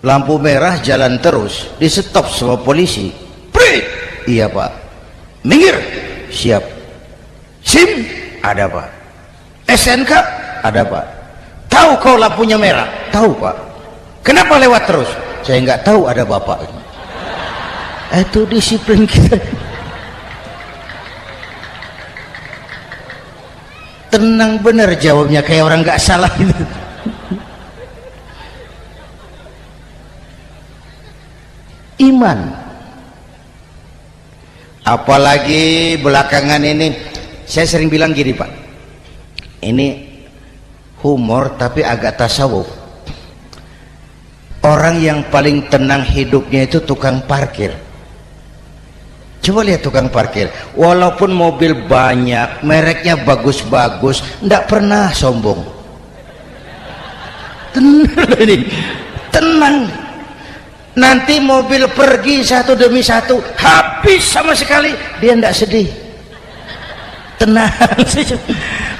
lampu merah jalan terus, di stop sama polisi. Prit, iya Pak. Minggir, siap. SIM ada Pak. SNK ada Pak. Tahu kau lampunya merah? Tahu Pak. Kenapa lewat terus? Saya nggak tahu, ada Bapak. Itu disiplin kita. Tenang bener jawabnya, kayak orang nggak salah itu. Iman. Apalagi belakangan ini saya sering bilang gini Pak, ini humor tapi agak tasawuf. Orang yang paling tenang hidupnya itu tukang parkir. Coba lihat tukang parkir, walaupun mobil banyak, mereknya bagus-bagus, tidak pernah sombong. Tenang ini, tenang. Nanti mobil pergi satu demi satu, habis sama sekali, dia tidak sedih. Tenang.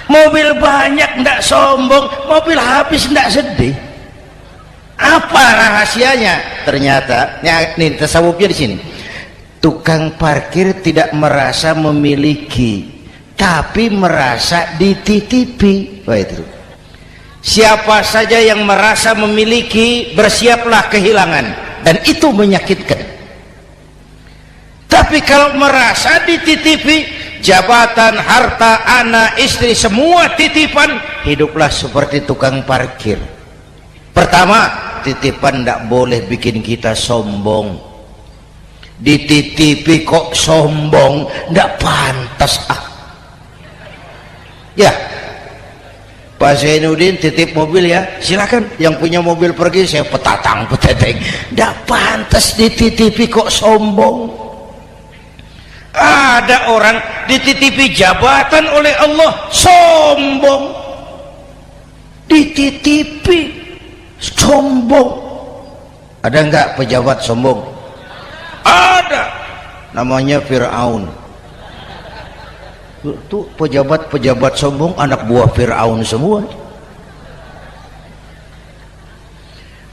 Mobil banyak tidak sombong, mobil habis tidak sedih. Apa rahasianya? Ternyata, ini tasawufnya di sini. Tukang parkir tidak merasa memiliki, tapi merasa dititipi. Wah itu. Siapa saja yang merasa memiliki, bersiaplah kehilangan, dan itu menyakitkan. Tapi kalau merasa dititipi, jabatan, harta, anak, istri, semua titipan, hiduplah seperti tukang parkir. Pertama, titipan tidak boleh bikin kita sombong. Dititipi kok sombong, tidak pantas. Ya, Pak Zainuddin titip mobil ya, silakan. Yang punya mobil pergi, saya petatang peteteng. Tidak pantas dititipi kok sombong. Ada orang dititipi jabatan oleh Allah sombong, dititipi sombong. Ada enggak pejabat sombong? Ada, namanya Fir'aun. Tuh pejabat-pejabat sombong anak buah Fir'aun semua.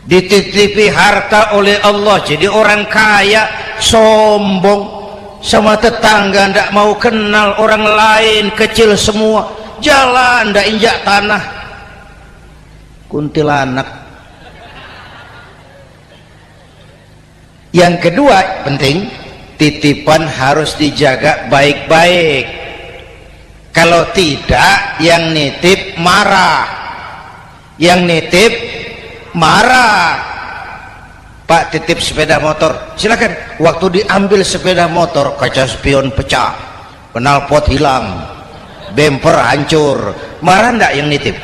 Dititipi harta oleh Allah jadi orang kaya sombong, sama tetangga ndak mau kenal, orang lain kecil semua, jalan ndak injak tanah, kuntilanak. Yang kedua penting, titipan harus dijaga baik-baik. Kalau tidak, yang nitip marah, yang nitip marah. Pak titip sepeda motor, silakan. Waktu diambil sepeda motor, kaca spion pecah, knalpot hilang, bumper hancur, marah ndak yang nitip?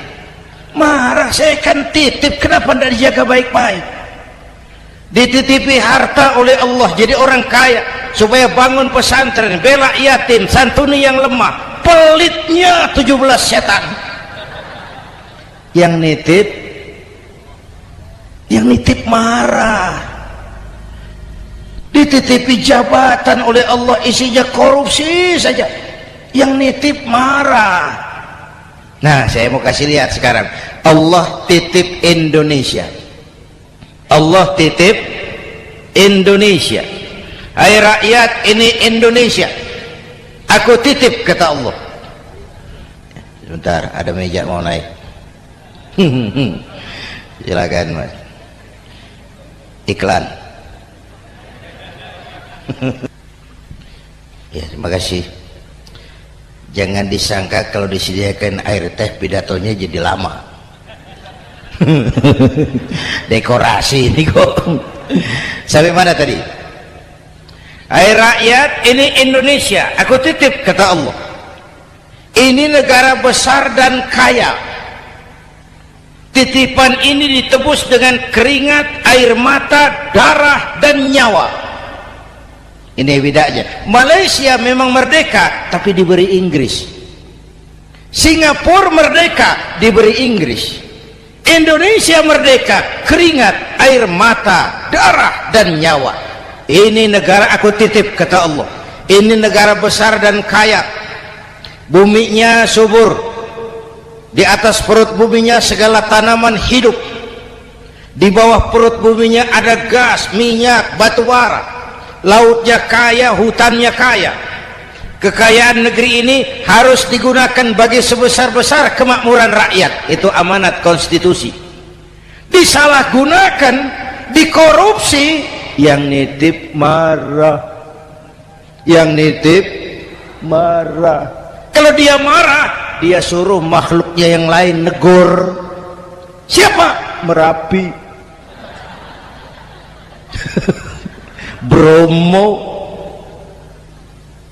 Marah. Saya kan titip, kenapa ndak dijaga baik-baik? Dititipi harta oleh Allah jadi orang kaya supaya bangun pesantren, bela yatim, santuni yang lemah, pelitnya 17 setan. Yang nitip marah. Dititipi jabatan oleh Allah isinya korupsi saja, yang nitip marah. Nah, saya mau kasih lihat sekarang. Allah titip Indonesia, Allah titip Indonesia. Hai rakyat, ini Indonesia, aku titip, kata Allah. Sebentar, ada meja mau naik. Silakan Mas. Iklan. Ya, terima kasih. Jangan disangka kalau disediakan air teh pidatonya jadi lama. Dekorasi ini kok. Sampai mana tadi? Hai rakyat, ini Indonesia, aku titip, kata Allah. Ini negara besar dan kaya. Titipan ini ditebus dengan keringat, air mata, darah, dan nyawa. Ini bedanya. Malaysia memang merdeka, tapi diberi Inggris. Singapura merdeka, diberi Inggris. Indonesia merdeka, keringat, air mata, darah, dan nyawa. Ini negara aku titip, kata Allah. Ini negara besar dan kaya. Buminya subur. Di atas perut buminya segala tanaman hidup. Di bawah perut buminya ada gas, minyak, batu bara. Lautnya kaya, hutannya kaya. Kekayaan negeri ini harus digunakan bagi sebesar-besar kemakmuran rakyat. Itu amanat konstitusi. Disalahgunakan, dikorupsi, yang nitip marah. Yang nitip marah. Kalau dia marah, dia suruh makhluknya yang lain negur. Siapa? Merapi. Bromo,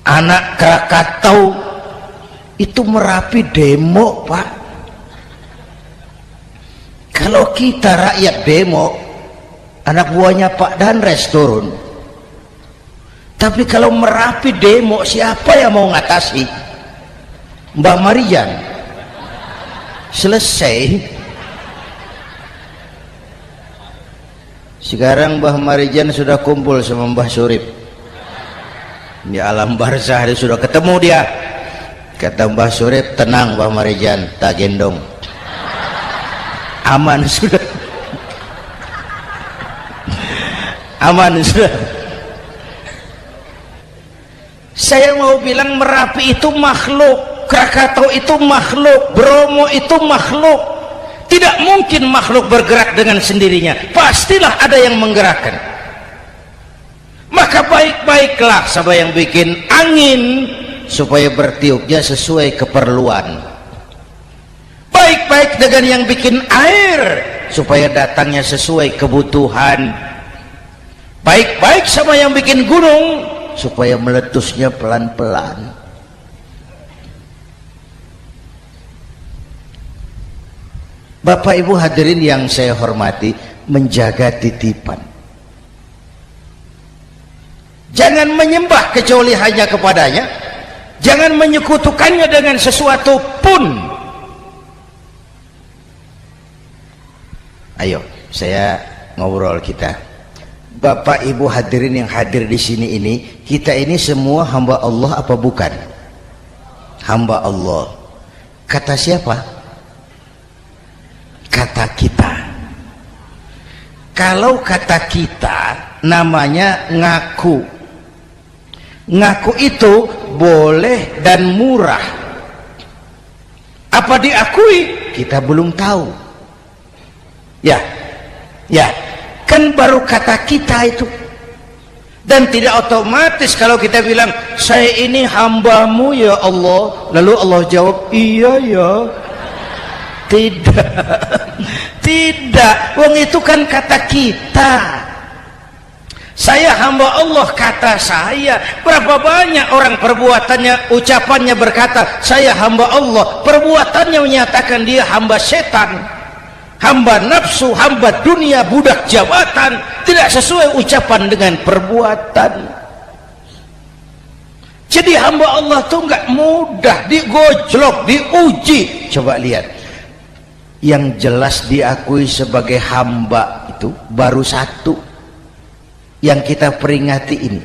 anak Krakatau, itu Merapi demo, Pak. Kalau kita rakyat demo, anak buahnya Pak Danres turun. Tapi kalau Merapi demo, siapa yang mau ngatasi? Mbah Marijan. Selesai. Sekarang Mbah Marijan sudah kumpul sama Mbah Surip di alam barzah, dia sudah ketemu dia. Kata Mbah Surip, tenang Mbah Marijan, tak gendong, aman sudah. Aman sudah. Saya mau bilang Merapi itu makhluk, Krakatau itu makhluk, Bromo itu makhluk. Tidak mungkin makhluk bergerak dengan sendirinya, pastilah ada yang menggerakkan. Maka baik-baiklah sama yang bikin angin, supaya bertiupnya sesuai keperluan. Baik-baik dengan yang bikin air supaya datangnya sesuai kebutuhan. Baik-baik sama yang bikin gunung supaya meletusnya pelan-pelan. Bapak Ibu hadirin yang saya hormati, menjaga titipan. Jangan menyembah kecuali hanya kepadanya. Jangan menyekutukannya dengan sesuatu pun. Ayo, saya ngobrol kita. Bapak Ibu hadirin yang hadir di sini ini, kita ini semua hamba Allah apa bukan? Hamba Allah. Kata siapa? Kata kita. Kalau kata kita namanya ngaku. Ngaku itu boleh dan murah. Apa diakui? Kita belum tahu. Ya, kan baru kata kita itu. Dan tidak otomatis kalau kita bilang saya ini hambamu ya Allah, lalu Allah jawab iya ya. Tidak, wong itu kan kata kita. Saya hamba Allah, kata saya. Berapa banyak orang perbuatannya, ucapannya berkata saya hamba Allah, perbuatannya menyatakan dia hamba setan, hamba nafsu, hamba dunia, budak jabatan. Tidak sesuai ucapan dengan perbuatan. Jadi hamba Allah tuh nggak mudah, digojlok, diuji. Coba lihat, yang jelas diakui sebagai hamba itu baru satu yang kita peringati ini,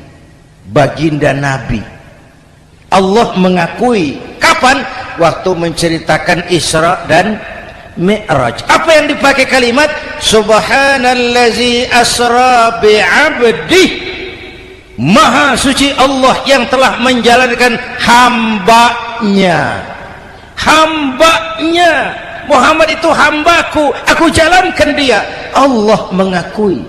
baginda Nabi. Allah mengakui kapan? Waktu menceritakan Isra dan Mi'raj. Apa yang dipakai kalimat? Subhanallazi asra bi'abdih. Maha suci Allah yang telah menjalankan hambanya. Hambanya. Muhammad itu hambaku, aku jalankan dia. Allah mengakui.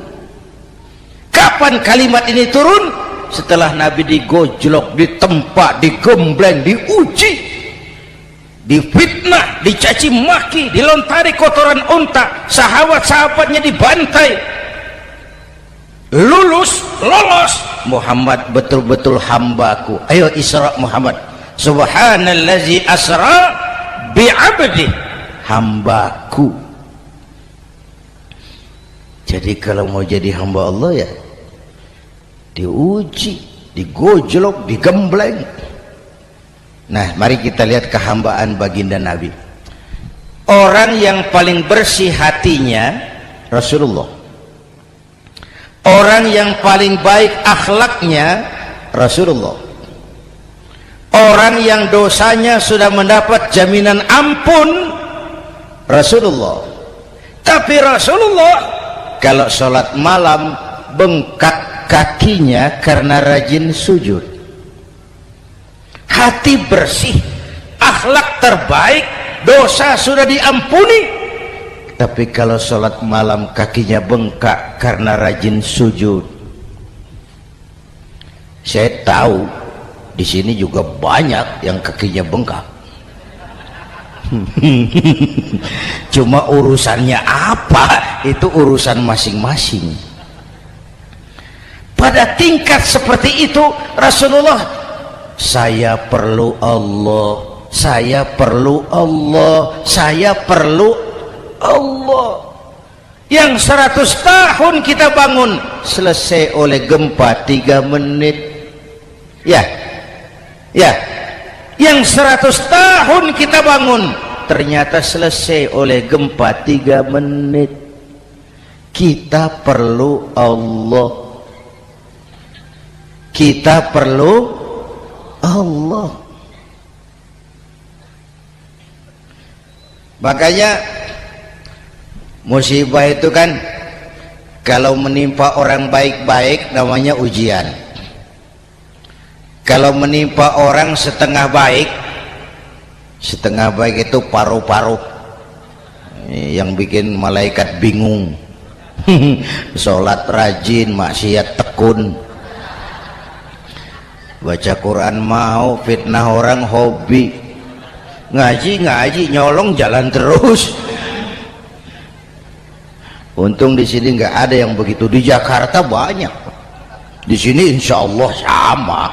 Kapan kalimat ini turun? Setelah Nabi digojlok, ditempa, digembleng, diuji, difitnah, dicaci maki, dilontari kotoran unta, sahabat-sahabatnya dibantai. Lolos, Muhammad betul-betul hambaku. Ayo Isra Muhammad. Subhanallazi asra bi'abdih. Hambaku. Jadi kalau mau jadi hamba Allah ya diuji, digojlok, digembleng. Nah, mari kita lihat kehambaan baginda Nabi. Orang yang paling bersih hatinya Rasulullah. Orang yang paling baik akhlaknya Rasulullah. Orang yang dosanya sudah mendapat jaminan ampun Rasulullah. Tapi Rasulullah kalau sholat malam bengkak kakinya karena rajin sujud. Hati bersih, akhlak terbaik, dosa sudah diampuni. Tapi kalau sholat malam kakinya bengkak karena rajin sujud. Saya tahu di sini juga banyak yang kakinya bengkak. Cuma urusannya apa, itu urusan masing-masing. Pada tingkat seperti itu Rasulullah, saya perlu Allah, saya perlu Allah, saya perlu Allah. Yang 100 tahun kita bangun selesai oleh gempa 3 menit. Ya, yang 100 tahun kita bangun ternyata selesai oleh gempa 3 menit. Kita perlu Allah, kita perlu Allah. Makanya musibah itu kan kalau menimpa orang baik-baik namanya ujian. Kalau menimpa orang setengah baik itu paruh-paruh yang bikin malaikat bingung. Sholat rajin, maksiat tekun. baca Quran mau, fitnah orang hobi, ngaji nyolong jalan terus. Untung di sini nggak ada yang begitu. Di Jakarta banyak, di sini insya Allah sama.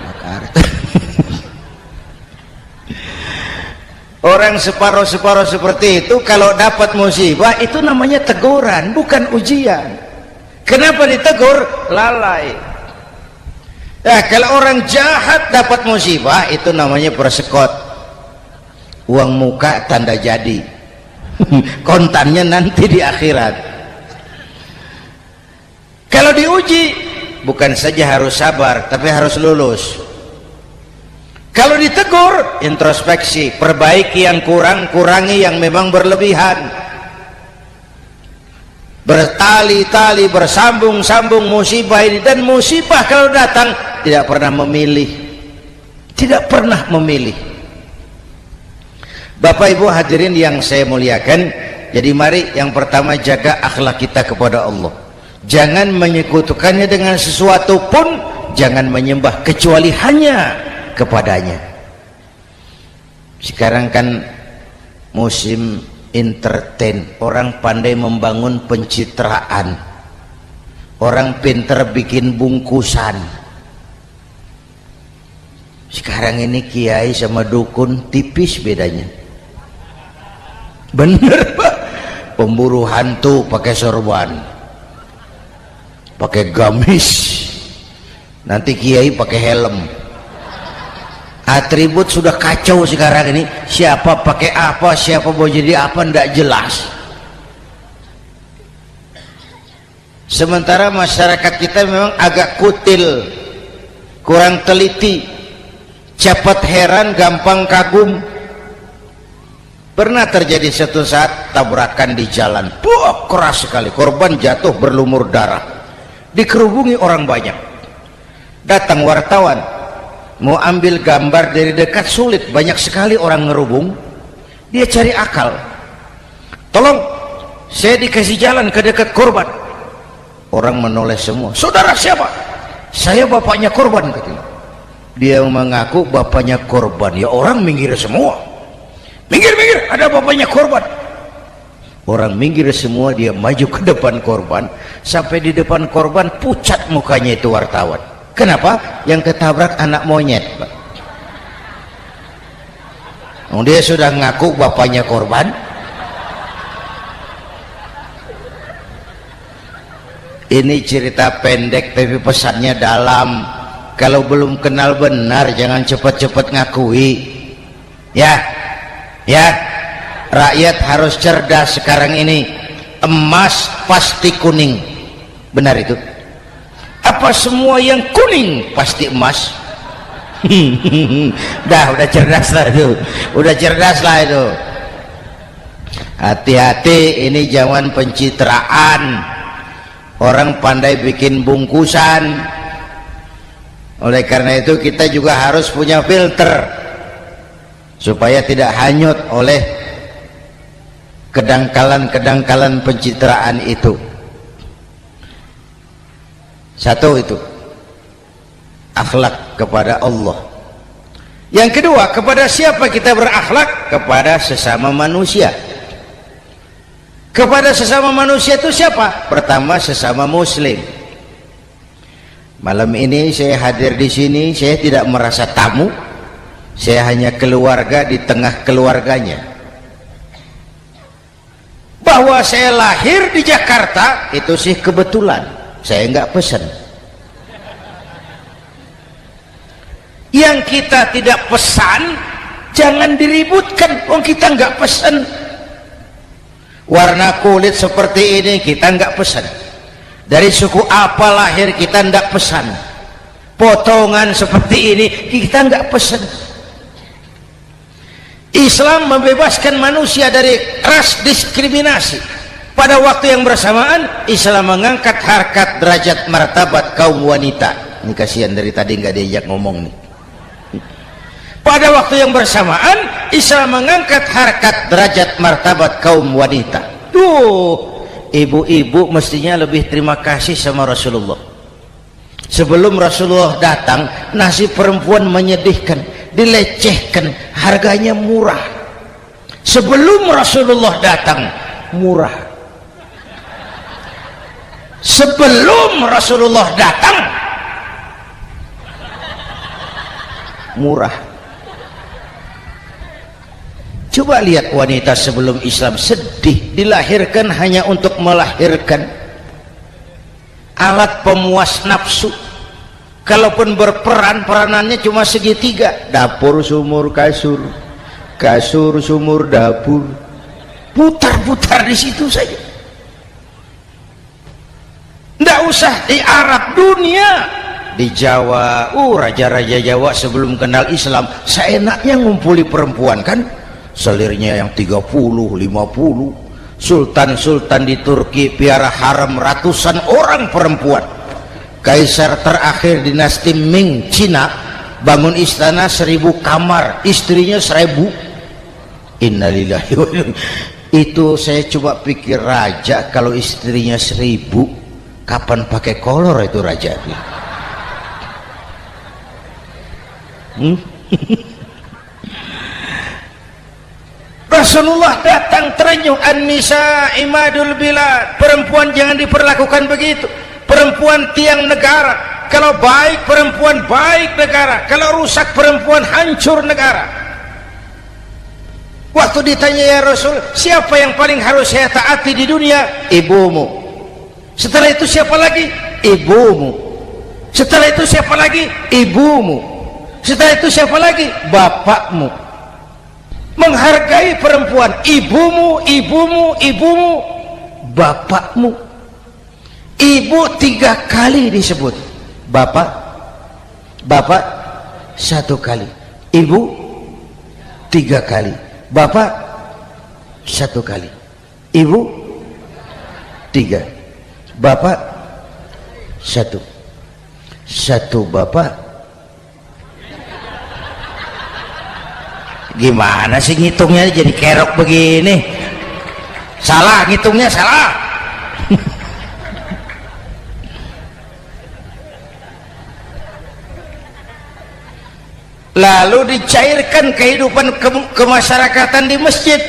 Jakarta. Orang separuh-separuh seperti itu kalau dapat musibah itu namanya teguran, bukan ujian. Kenapa ditegur? Lalai. Nah, kalau orang jahat dapat musibah itu namanya persekot. Uang muka tanda jadi. Kontannya nanti di akhirat. Kalau diuji bukan saja harus sabar tapi harus lulus. Kalau ditegur, introspeksi, perbaiki yang kurang, kurangi yang memang berlebihan. Bertali-tali, bersambung-sambung musibah ini. Dan musibah kalau datang tidak pernah memilih, tidak pernah memilih. Bapak Ibu hadirin yang saya muliakan, jadi mari yang pertama jaga akhlak kita kepada Allah. Jangan menyekutukannya dengan sesuatu pun, jangan menyembah kecuali hanya kepadanya. Sekarang kan musim entertain, orang pandai membangun pencitraan, orang pinter bikin bungkusan. Sekarang ini kiai sama dukun tipis bedanya. Bener Pak, pemburu hantu pakai sorban, pakai gamis, nanti kiai pakai helm. Atribut sudah kacau sekarang ini, siapa pakai apa, siapa mau jadi apa tidak jelas. Sementara masyarakat kita memang agak kutil, kurang teliti, cepat heran, gampang kagum. Pernah terjadi satu saat tabrakan di jalan, keras sekali, korban jatuh berlumur darah, dikerubungi orang banyak. Datang wartawan mau ambil gambar dari dekat, sulit, banyak sekali orang ngerubung. Dia cari akal, tolong saya dikasih jalan ke dekat korban. Orang menoleh semua. Saudara siapa? Saya bapaknya korban, katanya. Dia mengaku bapaknya korban. Ya orang minggir semua. Minggir, ada bapaknya korban. Orang minggir semua, dia maju ke depan korban. Sampai di depan korban pucat mukanya itu wartawan. Kenapa? Yang ketabrak anak monyet, Pak. Dia sudah ngaku bapaknya korban. Ini cerita pendek tapi pesannya dalam. Kalau belum kenal benar jangan cepat-cepat ngakui. Ya, rakyat harus cerdas sekarang ini. Emas pasti kuning, benar itu? Apa semua yang kuning pasti emas? udah cerdas lah itu, hati-hati, ini zaman pencitraan. Orang pandai bikin bungkusan. Oleh karena itu kita juga harus punya filter supaya tidak hanyut oleh kedangkalan pencitraan itu. Satu itu akhlak kepada Allah. Yang kedua, kepada siapa kita berakhlak? Kepada sesama manusia. Kepada sesama manusia itu siapa? Pertama, sesama muslim. Malam ini saya hadir di sini, saya tidak merasa tamu. Saya hanya keluarga di tengah keluarganya. Bahwa saya lahir di Jakarta itu sih kebetulan, saya nggak pesan. Yang kita tidak pesan jangan diributkan, kita nggak pesan. Warna kulit seperti ini kita nggak pesan. Dari suku apa lahir kita nggak pesan. Potongan seperti ini kita nggak pesan. Islam membebaskan manusia dari ras diskriminasi. Pada waktu yang bersamaan Islam mengangkat harkat, derajat, martabat kaum wanita. Ini kasihan dari tadi nggak diajak ngomong nih. Pada waktu yang bersamaan Islam mengangkat harkat, derajat, martabat kaum wanita. Tuh, ibu-ibu mestinya lebih terima kasih sama Rasulullah. Sebelum Rasulullah datang, nasib perempuan menyedihkan, dilecehkan, harganya murah. Sebelum Rasulullah datang, murah. Sebelum Rasulullah datang, murah. Coba lihat wanita sebelum Islam, sedih, dilahirkan hanya untuk melahirkan, alat pemuas nafsu. Kalaupun berperan, peranannya cuma segitiga, dapur sumur kasur, kasur sumur dapur, putar-putar di situ saja. Nggak usah di Arab, dunia, di Jawa, raja-raja Jawa sebelum kenal Islam seenaknya ngumpuli perempuan kan, selirnya yang 30, 50. Sultan-sultan di Turki piara haram ratusan orang perempuan. Kaisar terakhir dinasti Ming Cina bangun istana 1000 kamar, istrinya 1000. Innalillahi wa inna. Itu saya coba pikir, raja kalau istrinya 1000, kapan pakai kolor itu raja? Rasulullah datang terenyuh, an-nisa imadul bilad, perempuan jangan diperlakukan begitu, perempuan tiang negara. Kalau baik perempuan, baik negara. Kalau rusak perempuan, hancur negara. Waktu ditanya, ya Rasul, siapa yang paling harus saya taati di dunia? Ibumu. Setelah itu siapa lagi? Ibumu. Setelah itu siapa lagi? Ibumu. Setelah itu siapa lagi? Bapakmu. Menghargai perempuan, ibumu, ibumu, ibumu, bapakmu. Ibu 3 kali disebut, bapak, bapak 1 kali, ibu 3 kali, bapak 1 kali, ibu 3, bapak 1, 1 bapak. Gimana sih ngitungnya jadi kerok begini? Salah ngitungnya, salah. Lalu dicairkan kehidupan kemasyarakatan di masjid.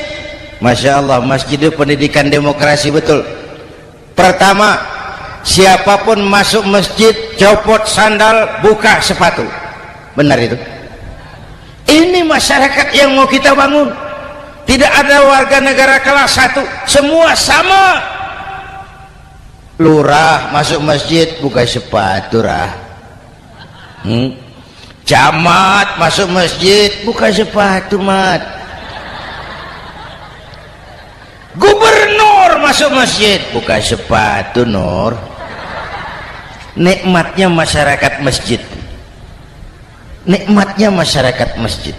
Masya Allah, masjid itu pendidikan demokrasi betul. Pertama, siapapun masuk masjid copot sandal, buka sepatu. Benar itu? Ini masyarakat yang mau kita bangun. Tidak ada warga negara kelas 1, semua sama. Lurah masuk masjid buka sepatu, Camat masuk masjid buka sepatu, mat. Gubernur masuk masjid buka sepatu, Nur. Nikmatnya masyarakat masjid. Nikmatnya masyarakat masjid.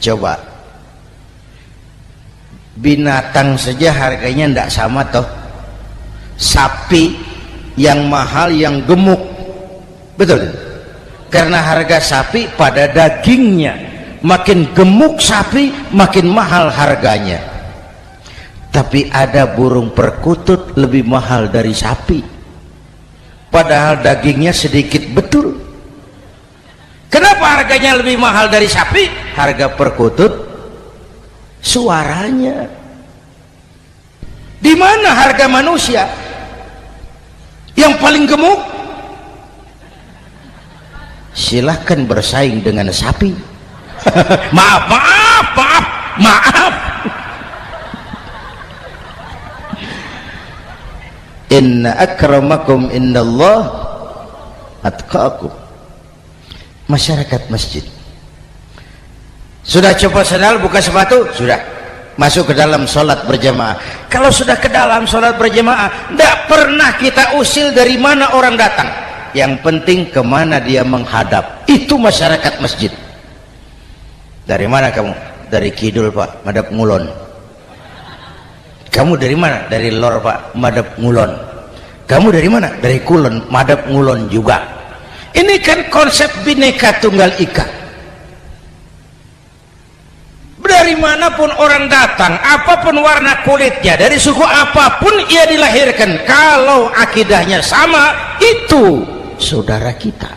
Coba binatang saja harganya tidak sama toh. Sapi yang mahal, yang gemuk, betul? Karena harga sapi pada dagingnya. Makin gemuk sapi, makin mahal harganya. Tapi ada burung perkutut lebih mahal dari sapi, padahal dagingnya sedikit, betul. Kenapa harganya lebih mahal dari sapi? Harga perkutut suaranya. Di mana harga manusia yang paling gemuk? Silahkan bersaing dengan sapi. maaf. Inna akramakum indallah atqakum. Masyarakat masjid sudah coba sandal, buka sepatu, sudah masuk ke dalam sholat berjamaah. Kalau sudah ke dalam sholat berjamaah, tidak pernah kita usil dari mana orang datang, yang penting kemana dia menghadap. Itu masyarakat masjid. Dari mana kamu? Dari kidul, Pak, madhab ngulon. Kamu dari mana? Dari lor, Pak, madhab ngulon. Kamu dari mana? Dari kulon, madhab ngulon juga. Ini kan konsep Bhinneka Tunggal Ika. Dari mana dimanapun orang datang, apapun warna kulitnya, dari suku apapun ia dilahirkan, kalau akidahnya sama, itu saudara kita.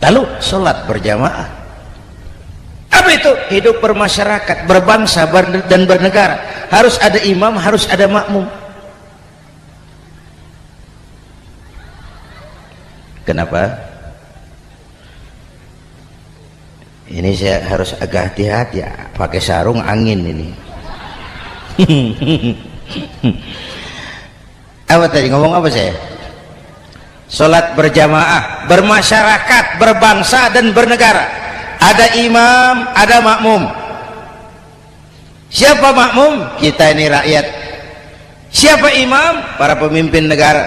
Lalu sholat berjamaah, apa itu? Hidup bermasyarakat, berbangsa dan bernegara. Harus ada imam, harus ada makmum. Kenapa? Ini saya harus agak hati-hati ya, pakai sarung angin ini. Apa tadi ngomong apa saya? Sholat berjamaah, bermasyarakat, berbangsa dan bernegara. Ada imam, ada makmum. Siapa makmum? Kita ini rakyat. Siapa imam? Para pemimpin negara.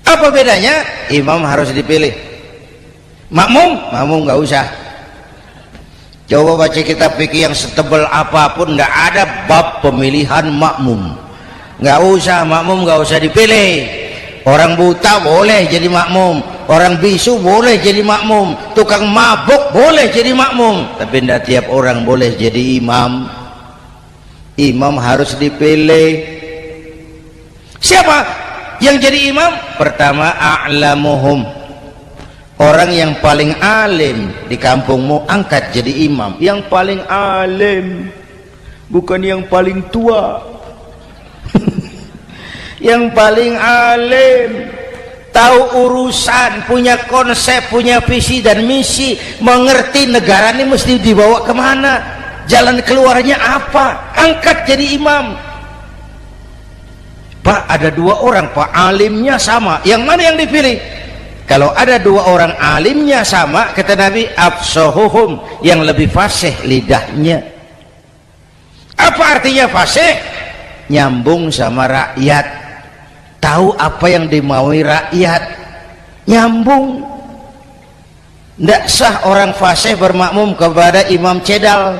Apa bedanya? Imam harus dipilih, makmum nggak usah. Coba baca kitab fikih yang setebal apapun, nggak ada bab pemilihan makmum. Nggak usah, makmum nggak usah dipilih. Orang buta boleh jadi makmum, orang bisu boleh jadi makmum, tukang mabuk boleh jadi makmum, tapi tidak tiap orang boleh jadi imam. Imam harus dipilih. Siapa yang jadi imam? Pertama, a'lamuhum, orang yang paling alim di kampungmu, angkat jadi imam. Yang paling alim, bukan yang paling tua. Yang paling alim, tahu urusan, punya konsep, punya visi dan misi, mengerti negara ini mesti dibawa kemana, jalan keluarnya apa, angkat jadi imam. Pak, ada dua orang Pak, alimnya sama, yang mana yang dipilih? Kalau ada dua orang alimnya sama, kata Nabi, afsahuhum, yang lebih fasih lidahnya. Apa artinya fasih? Nyambung sama rakyat, tahu apa yang dimaui rakyat, nyambung. Tidak sah orang fasih bermakmum kepada imam cedal.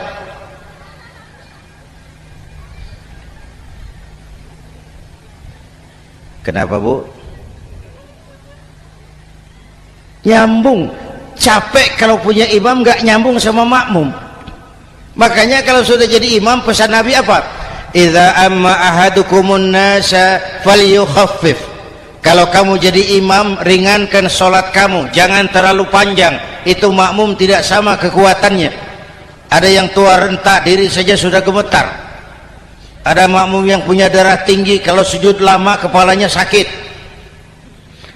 Kenapa Bu? Nyambung. Capek kalau punya imam nggak nyambung sama makmum. Makanya kalau sudah jadi imam, pesan Nabi apa? Idza amma ahadukumun nasa falyukhaffif. Kalau kamu jadi imam, ringankan sholat kamu, jangan terlalu panjang. Itu makmum tidak sama kekuatannya. Ada yang tua renta, diri saja sudah gemetar. Ada makmum yang punya darah tinggi, kalau sujud lama kepalanya sakit.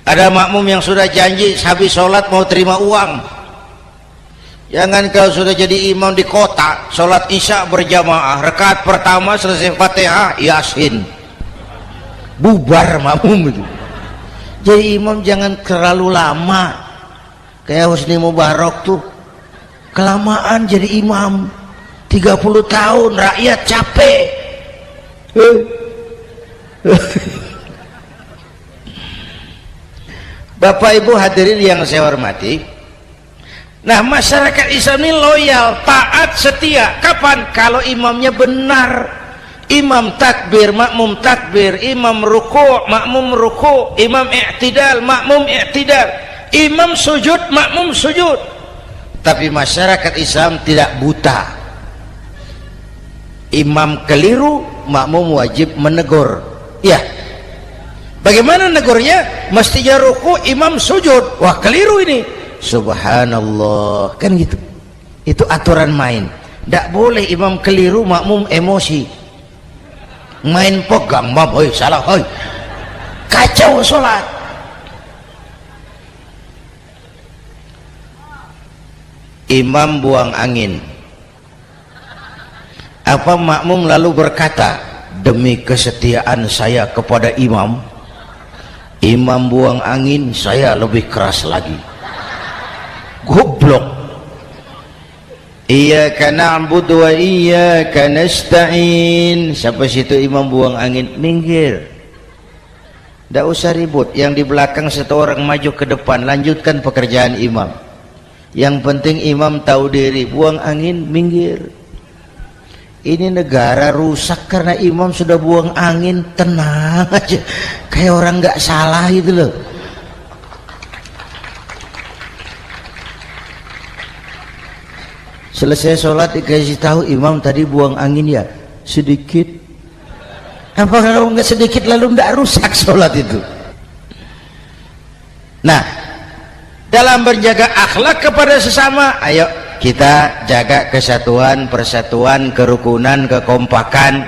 Ada makmum yang sudah janji habis sholat mau terima uang. Jangan kalau sudah jadi imam di kota, sholat isya berjamaah, rakaat pertama selesai Fatihah, Yasin, bubar makmum itu. Jadi imam jangan terlalu lama, kayak Husni Mubarak tuh kelamaan jadi imam, 30 tahun, rakyat capek. Bapak Ibu hadirin yang saya hormati, nah masyarakat Islam ini loyal, taat, setia. Kapan? Kalau imamnya benar. Imam takbir, makmum takbir, imam ruku', makmum ruku', imam i'tidal, makmum i'tidal, imam sujud, makmum sujud. Tapi masyarakat Islam tidak buta. Imam keliru, makmum wajib menegur. Ya, bagaimana negurnya? Mestinya ruku', imam sujud. Wah, keliru ini. Subhanallah, kan gitu. Itu aturan main. Tidak boleh imam keliru, makmum emosi, main pegang, hoi salah, hoi, kacau sholat. Imam buang angin, apa makmum lalu berkata, demi kesetiaan saya kepada imam, imam buang angin, saya lebih keras lagi. Goblok. Iyyaka na'budu wa iyyaka nasta'in. Sampai situ imam buang angin, minggir. Tidak usah ribut. Yang di belakang satu orang maju ke depan, lanjutkan pekerjaan imam. Yang penting imam tahu diri, buang angin, minggir. Ini negara rusak karena imam sudah buang angin, tenang aja, kayak orang nggak salah itu loh. Selesai sholat dikasih tahu imam tadi buang angin ya sedikit. Apa kalau nggak sedikit lalu nggak rusak sholat itu? Nah, dalam menjaga akhlak kepada sesama, ayo kita jaga kesatuan, persatuan, kerukunan, kekompakan.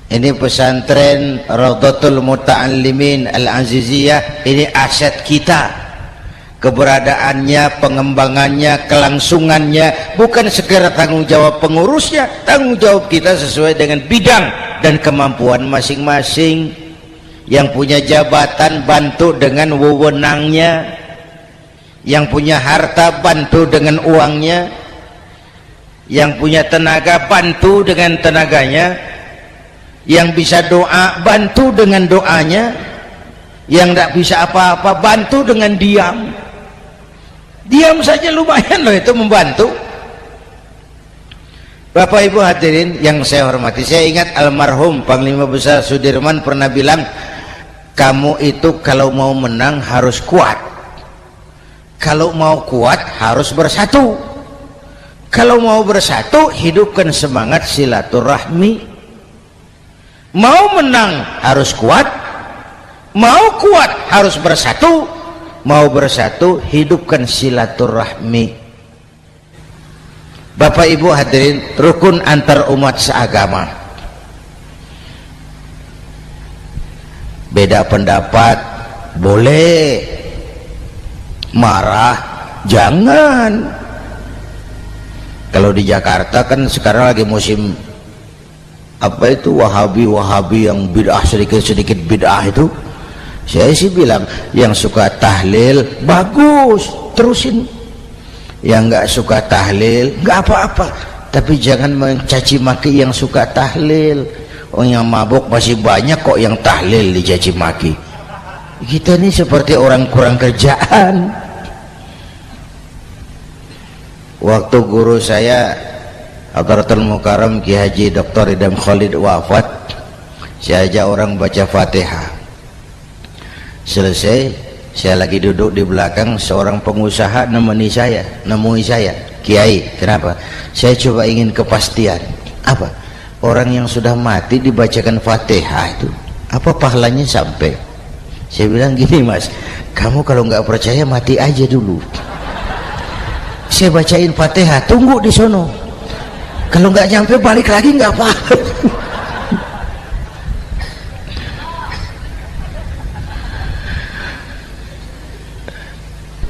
Ini pesantren Raudhatul Muta'allimin Al-Aziziyah, ini aset kita. Keberadaannya, pengembangannya, kelangsungannya bukan sekedar tanggung jawab pengurusnya, tanggung jawab kita sesuai dengan bidang dan kemampuan masing-masing. Yang punya jabatan bantu dengan wewenangnya, yang punya harta bantu dengan uangnya, yang punya tenaga bantu dengan tenaganya, yang bisa doa bantu dengan doanya, yang tidak bisa apa-apa bantu dengan diam. Diam saja lumayan loh itu membantu. Bapak Ibu hadirin yang saya hormati, saya ingat almarhum Panglima Besar Sudirman pernah bilang, kamu itu kalau mau menang harus kuat, kalau mau kuat harus bersatu, kalau mau bersatu hidupkan semangat silaturahmi. Mau menang harus kuat, mau kuat harus bersatu, mau bersatu hidupkan silaturahmi. Bapak Ibu hadirin, rukun antar umat seagama. Beda pendapat boleh, marah jangan. Kalau di Jakarta kan sekarang lagi musim apa itu wahabi yang bid'ah, sedikit bid'ah itu. Saya sih bilang yang suka tahlil bagus, terusin. Yang nggak suka tahlil nggak apa-apa, tapi jangan mencaci maki yang suka tahlil. Yang mabuk masih banyak kok yang tahlil dicaci maki. Kita ini seperti orang kurang kerjaan. Waktu guru saya Hadratul Mukarram Ki Haji Dr. Idham Khalid wafat, saya ajak orang baca Fatihah. Selesai, saya lagi duduk di belakang, seorang pengusaha nemui saya, Kiai, kenapa? Saya coba ingin kepastian. Apa? Orang yang sudah mati dibacakan Fatihah itu, apa pahalanya sampai? Saya bilang gini, Mas, kamu kalau nggak percaya mati aja dulu. Saya bacain Fatihah, tunggu di sono. Kalau nggak nyampe balik lagi nggak apa-apa.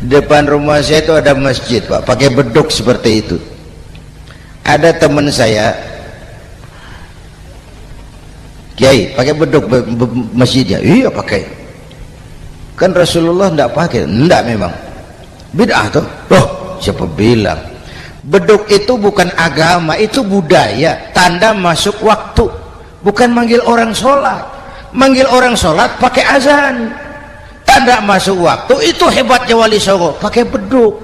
Depan rumah saya itu ada masjid, Pak, pakai beduk seperti itu. Ada teman saya, Kiai, pakai beduk masjidnya. Iya pakai. Kan Rasulullah enggak pakai. Enggak memang. Bid'ah tuh. Loh, siapa bilang? Beduk itu bukan agama, itu budaya, tanda masuk waktu. Bukan manggil orang sholat. Manggil orang sholat pakai azan. Tanda masuk waktu, itu hebatnya Wali Songo, pakai beduk.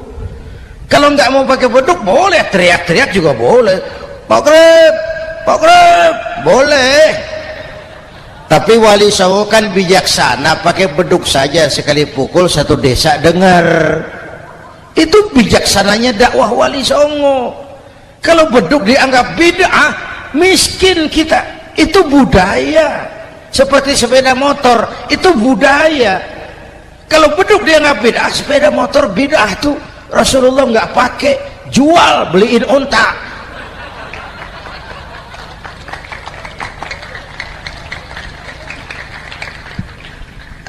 Kalau nggak mau pakai beduk boleh, teriak-teriak juga boleh. Pak Greb, boleh. Tapi Wali Songo kan bijaksana, pakai beduk saja, sekali pukul satu desa dengar. Itu bijaksananya dakwah Wali Songo. Kalau beduk dianggap bid'ah, miskin kita. Itu budaya. Seperti sepeda motor, itu budaya. Kalau beduk dianggap bid'ah, sepeda motor bid'ah tuh. Rasulullah nggak pakai, jual, beliin unta.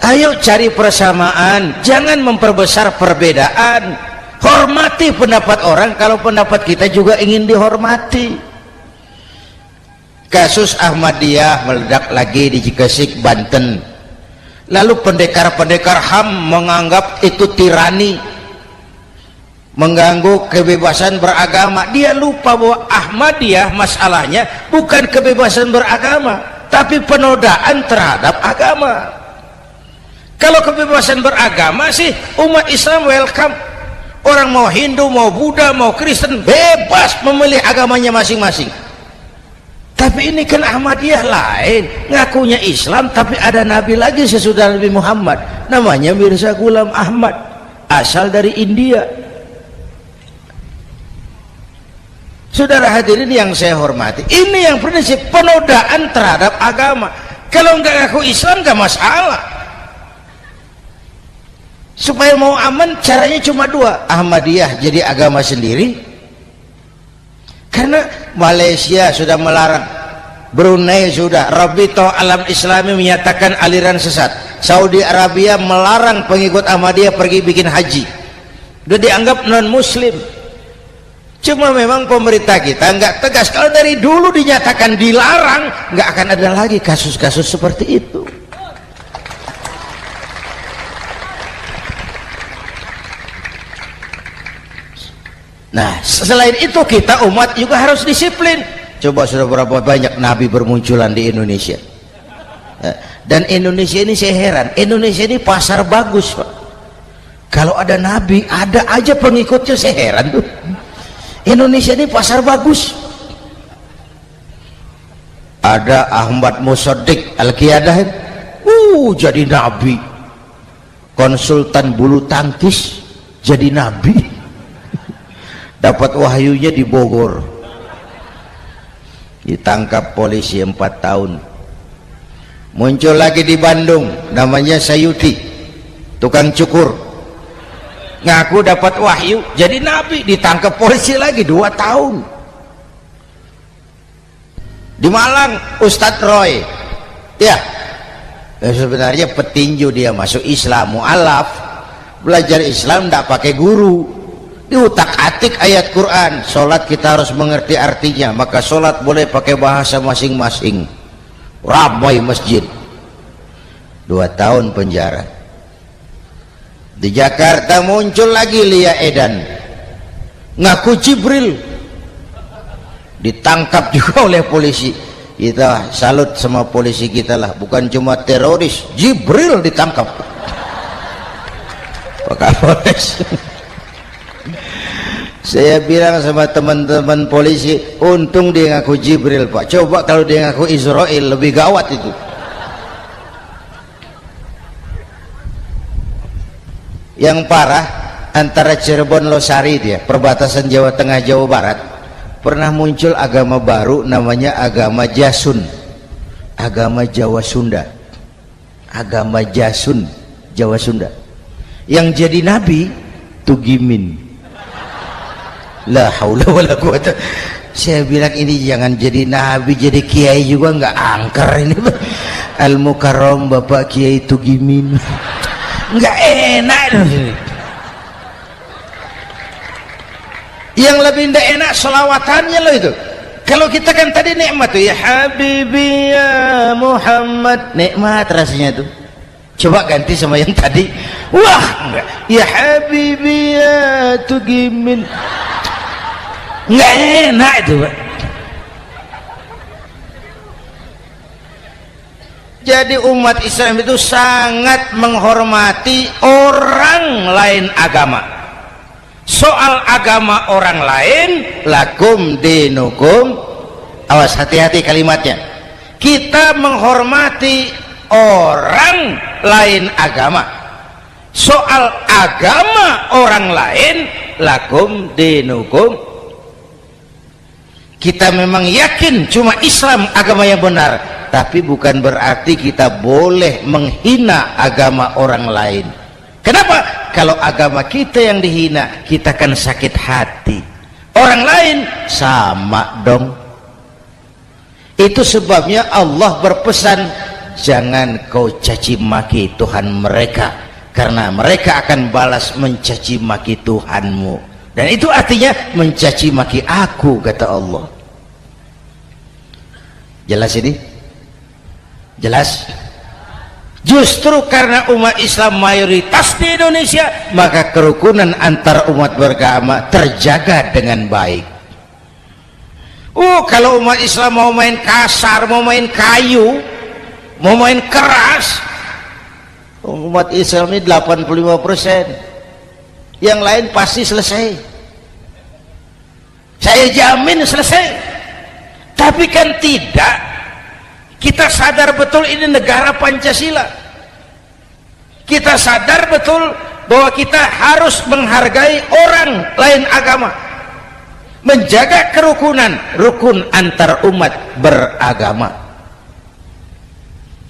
Ayo cari persamaan, jangan memperbesar perbedaan. Hormati pendapat orang kalau pendapat kita juga ingin dihormati. Kasus Ahmadiyah meledak lagi di Cikesik, Banten. Lalu pendekar-pendekar HAM menganggap itu tirani, mengganggu kebebasan beragama. Dia lupa bahwa Ahmadiyah masalahnya bukan kebebasan beragama, tapi penodaan terhadap agama. Kalau kebebasan beragama sih umat Islam welcome. Orang mau Hindu, mau Buddha, mau Kristen bebas memilih agamanya masing-masing. Tapi ini kan Ahmadiyah lain, ngakunya Islam tapi ada nabi lagi sesudah Nabi Muhammad, namanya Mirza Ghulam Ahmad, asal dari India. Saudara hadirin yang saya hormati, ini yang prinsip penodaan terhadap agama. Kalau nggak ngaku Islam nggak masalah. Supaya mau aman caranya cuma dua, Ahmadiyah jadi agama sendiri, karena Malaysia sudah melarang, Brunei sudah, Rabito Alam Islami menyatakan aliran sesat, Saudi Arabia melarang pengikut Ahmadiyah pergi bikin haji, udah dianggap non muslim. Cuma memang pemerintah kita nggak tegas. Kalau dari dulu dinyatakan dilarang, nggak akan ada lagi kasus-kasus seperti itu. Nah, selain itu kita umat juga harus disiplin. Coba sudah berapa banyak nabi bermunculan di Indonesia. Dan Indonesia ini saya heran, Indonesia ini pasar bagus, Pak. Kalau ada nabi, ada aja pengikutnya, saya heran tuh. Indonesia ini pasar bagus. Ada Ahmad Musaddiq Al-Qiyadah, jadi nabi. Konsultan bulu tangkis jadi nabi. Dapat wahyunya di Bogor, ditangkap polisi 4 tahun. Muncul lagi di Bandung, namanya Sayuti, tukang cukur, ngaku dapat wahyu jadi nabi, ditangkap polisi lagi 2 tahun. Di Malang Ustadz Roy, ya sebenarnya petinju, dia masuk Islam, mu'alaf, belajar Islam tidak pakai guru, diutak-atik ayat Quran. Sholat kita harus mengerti artinya, maka sholat boleh pakai bahasa masing-masing. Ramai masjid. 2 tahun penjara. Di Jakarta muncul lagi Lia Edan, ngaku Jibril, ditangkap juga oleh polisi. Kita salut sama polisi kita lah, bukan cuma teroris, Jibril ditangkap Pak Kapolres. Saya bilang sama teman-teman polisi, untung dia ngaku Jibril, Pak. Coba kalau dia ngaku Israel, lebih gawat itu. Yang parah, antara Cirebon Losari, dia perbatasan Jawa Tengah Jawa Barat, pernah muncul agama baru namanya agama Jasun, agama Jawa Sunda, agama Jasun Jawa Sunda. Yang jadi nabi Tugimin. La haula wala quwata. Saya bilang ini jangan jadi nabi, jadi kiai juga nggak angker ini. Al Mukarram Bapak Kiai Tugimin, nggak enak. Yang lebih nggak enak selawatannya loh itu. Kalau kita kan tadi nikmat tuh, ya Habibi ya Muhammad, nikmat rasanya tuh. Coba ganti sama yang tadi, wah enggak, ya Habibi ya Tugimin, nggak enak itu, Pak. Jadi umat Islam itu sangat menghormati orang lain agama. Soal agama orang lain, lakum dinukum, awas hati-hati kalimatnya. Kita menghormati orang lain agama. Soal agama orang lain, lakum dinukum, kita memang yakin cuma Islam agama yang benar, tapi bukan berarti kita boleh menghina agama orang lain. Kenapa? Kalau agama kita yang dihina, kita kan sakit hati. Orang lain sama dong. Itu sebabnya Allah berpesan, jangan kau caci maki Tuhan mereka, karena mereka akan balas mencaci maki Tuhanmu. Dan itu artinya mencaci maki aku, kata Allah. Jelas ini? Jelas? Justru karena umat Islam mayoritas di Indonesia, maka kerukunan antar umat beragama terjaga dengan baik. Kalau umat Islam mau main kasar, mau main kayu, mau main keras, umat Islam ini 85%, yang lain pasti selesai. Saya jamin selesai. Tapi kan tidak. Kita sadar betul ini negara Pancasila. Kita sadar betul bahwa kita harus menghargai orang lain agama. menjaga kerukunan, rukun antar umat beragama.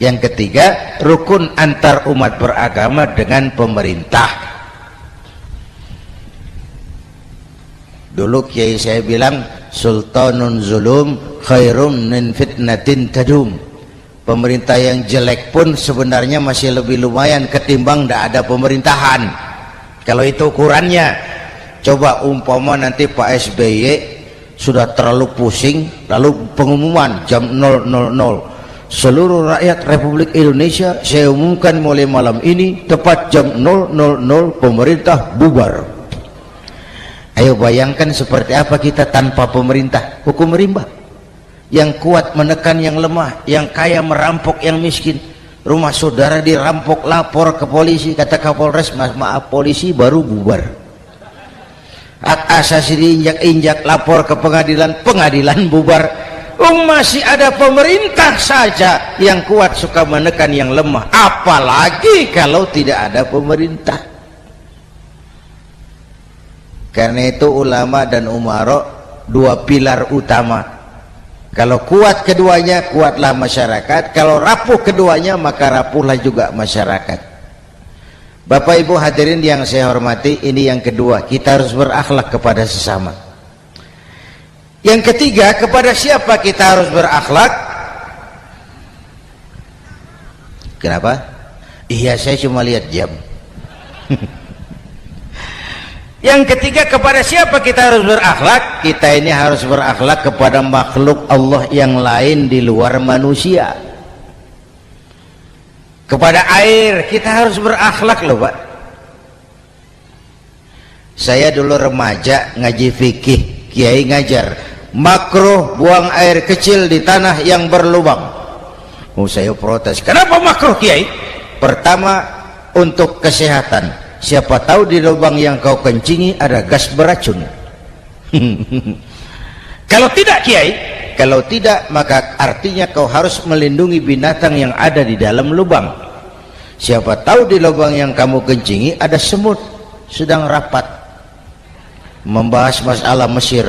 Yang ketiga, rukun antar umat beragama dengan pemerintah. Dulu kiai saya bilang, sultanun zulum khairum min fitnatin tadum. Pemerintah yang jelek pun sebenarnya masih lebih lumayan ketimbang tidak ada pemerintahan. Kalau itu ukurannya. Coba umpama nanti Pak SBY sudah terlalu pusing, lalu pengumuman jam 000, seluruh rakyat Republik Indonesia saya umumkan mulai malam ini tepat jam 000 pemerintah bubar. Ayo bayangkan seperti apa kita tanpa pemerintah. Hukum rimba, yang kuat menekan yang lemah, yang kaya merampok yang miskin. Rumah saudara dirampok, lapor ke polisi, kata Kapolres, maaf polisi, baru bubar. Hak asasi diinjak-injak, lapor ke pengadilan, pengadilan bubar. Masih ada pemerintah saja yang kuat suka menekan yang lemah, apalagi kalau tidak ada pemerintah. Karena itu ulama dan umara dua pilar utama. Kalau kuat keduanya, kuatlah masyarakat. Kalau rapuh keduanya, maka rapuhlah juga masyarakat. Bapak Ibu hadirin yang saya hormati, ini yang kedua, kita harus berakhlak kepada sesama. Yang ketiga, kepada siapa kita harus berakhlak? Kenapa? Iya, saya cuma lihat jam. Yang ketiga, kepada siapa kita harus berakhlak? Kita ini harus berakhlak kepada makhluk Allah yang lain di luar manusia. Kepada air kita harus berakhlak loh Pak. Saya dulu remaja ngaji fikih, kiai ngajar makruh buang air kecil di tanah yang berlubang. Saya protes, kenapa makruh kiai? Pertama, untuk kesehatan, siapa tahu di lubang yang kau kencingi ada gas beracun. Kalau tidak kiai, kalau tidak maka artinya kau harus melindungi binatang yang ada di dalam lubang. Siapa tahu di lubang yang kamu kencingi ada semut sedang rapat membahas masalah Mesir.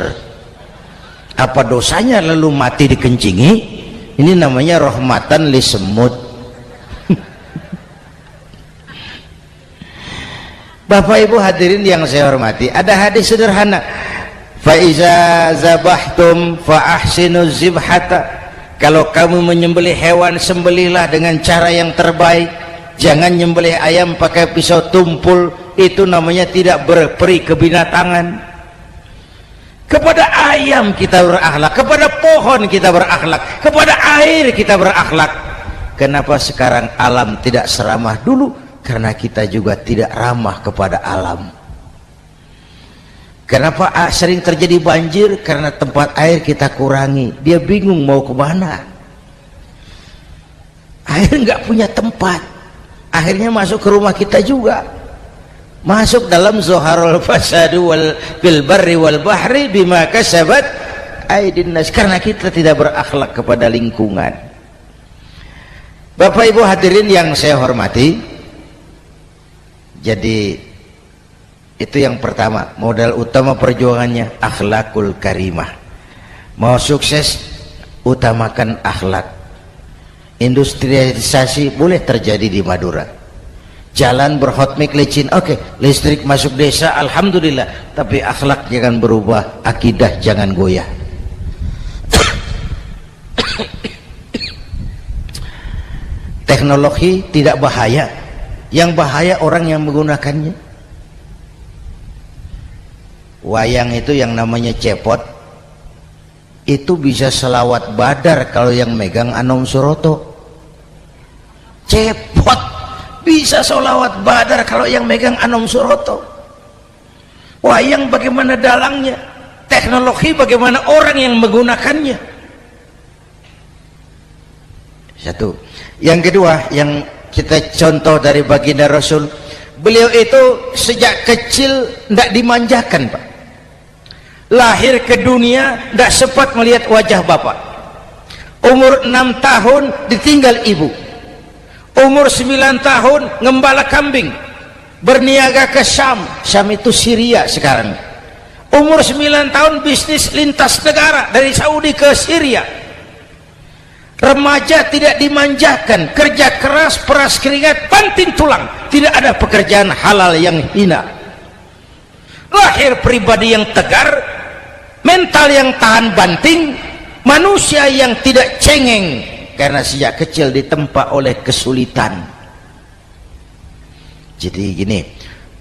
Apa dosanya lalu mati dikencingi? Ini namanya rahmatan li semut. Bapak Ibu hadirin yang saya hormati, ada hadis sederhana, fa iza zabahtum fa ahsinu zibhata. Kalau kamu menyembelih hewan, sembelihlah dengan cara yang terbaik. Jangan nyembelih ayam pakai pisau tumpul, itu namanya tidak berperi kebinatangan. Kepada ayam kita berakhlak, kepada pohon kita berakhlak, kepada air kita berakhlak. Kenapa sekarang alam tidak seramah dulu? Karena kita juga tidak ramah kepada alam. Kenapa sering terjadi banjir? Karena tempat air kita kurangi. Dia bingung mau kemana. Air nggak punya tempat. Akhirnya masuk ke rumah kita juga, masuk dalam zoharul fasadu wal bil barri wal bahri bima kasabat aydin nas, karena kita tidak berakhlak kepada lingkungan. Bapak Ibu hadirin yang saya hormati, jadi itu yang pertama, modal utama perjuangannya akhlakul karimah. Mau sukses, utamakan akhlak. Industrialisasi boleh terjadi di Madura, jalan berhotmik licin, oke, listrik masuk desa, alhamdulillah, tapi akhlak jangan berubah, akidah jangan goyah. Teknologi tidak bahaya, yang bahaya orang yang menggunakannya. Wayang itu yang namanya cepot, itu bisa selawat badar kalau yang megang Anom Suroto. Cepot bisa sholawat badar kalau yang megang Anom Suroto. Wayang bagaimana dalangnya, teknologi bagaimana orang yang menggunakannya. Satu. Yang kedua, yang kita contoh dari baginda Rasul, beliau itu sejak kecil tidak dimanjakan Pak. Lahir ke dunia tidak sempat melihat wajah bapak. Umur 6 tahun ditinggal ibu. Umur 9 tahun ngembala kambing, berniaga ke Syam. Syam itu Syria sekarang. Umur 9 tahun bisnis lintas negara dari Saudi ke Syria. Remaja tidak dimanjakan, kerja keras, peras keringat, banting tulang, tidak ada pekerjaan halal yang hina. Lahir pribadi yang tegar, mental yang tahan banting, manusia yang tidak cengeng karena sejak kecil ditempa oleh kesulitan. Jadi gini,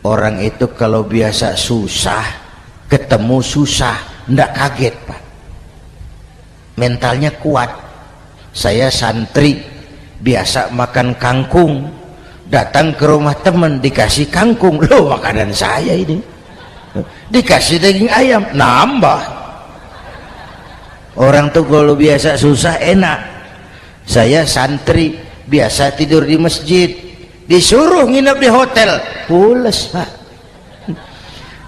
orang itu kalau biasa susah, ketemu susah, ndak kaget Pak, mentalnya kuat. Saya santri biasa makan kangkung, datang ke rumah teman dikasih kangkung, loh makanan saya ini, dikasih daging ayam, nambah. Orang tuh kalau biasa susah enak. Saya santri biasa tidur di masjid, disuruh nginep di hotel, pules Pak.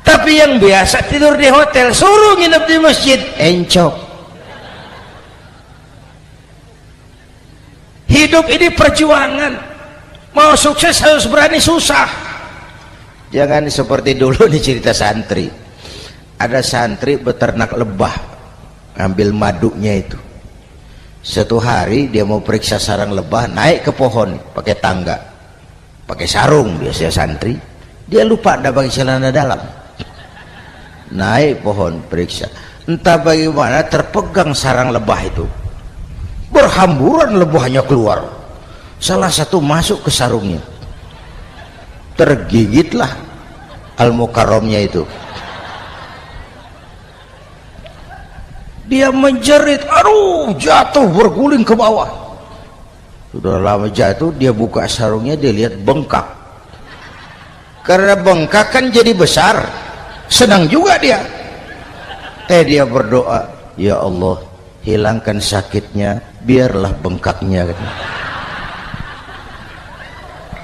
Tapi yang biasa tidur di hotel suruh nginep di masjid, encok. Hidup ini perjuangan, mau sukses harus berani susah. Jangan seperti dulu nih cerita santri. Ada santri beternak lebah, ambil madunya itu. Satu hari dia mau periksa sarang lebah, naik ke pohon pakai tangga, pakai sarung biasanya santri. Dia lupa ada pakai celana dalam. Naik pohon periksa, entah bagaimana terpegang sarang lebah itu, berhamburan lebahnya keluar, salah satu masuk ke sarungnya, tergigitlah Al-Mukarramnya itu. Dia menjerit, aduh, jatuh berguling ke bawah. Sudah lama jatuh, dia buka sarungnya, dia lihat bengkak. Karena bengkak kan jadi besar, senang juga dia. Dia berdoa, ya Allah, hilangkan sakitnya, biarlah bengkaknya.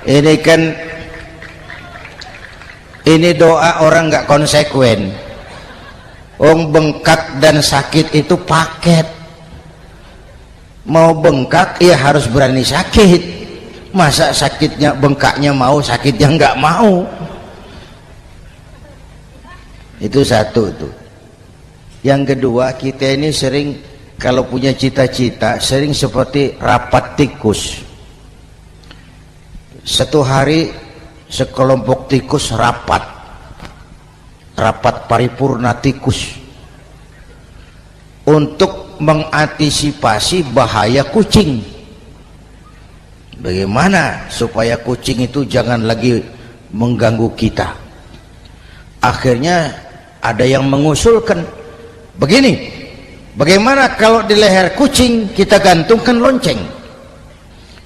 Ini kan, ini doa orang nggak konsekuen. Bengkak dan sakit itu paket. Mau bengkak ya harus berani sakit. Masa sakitnya bengkaknya mau, sakitnya nggak mau. Itu satu tuh. Yang kedua, kita ini sering kalau punya cita-cita sering seperti rapat tikus. Satu hari sekelompok tikus rapat paripurna tikus untuk mengantisipasi bahaya kucing. Bagaimana supaya kucing itu jangan lagi mengganggu kita. Akhirnya ada yang mengusulkan begini, bagaimana kalau di leher kucing kita gantungkan lonceng,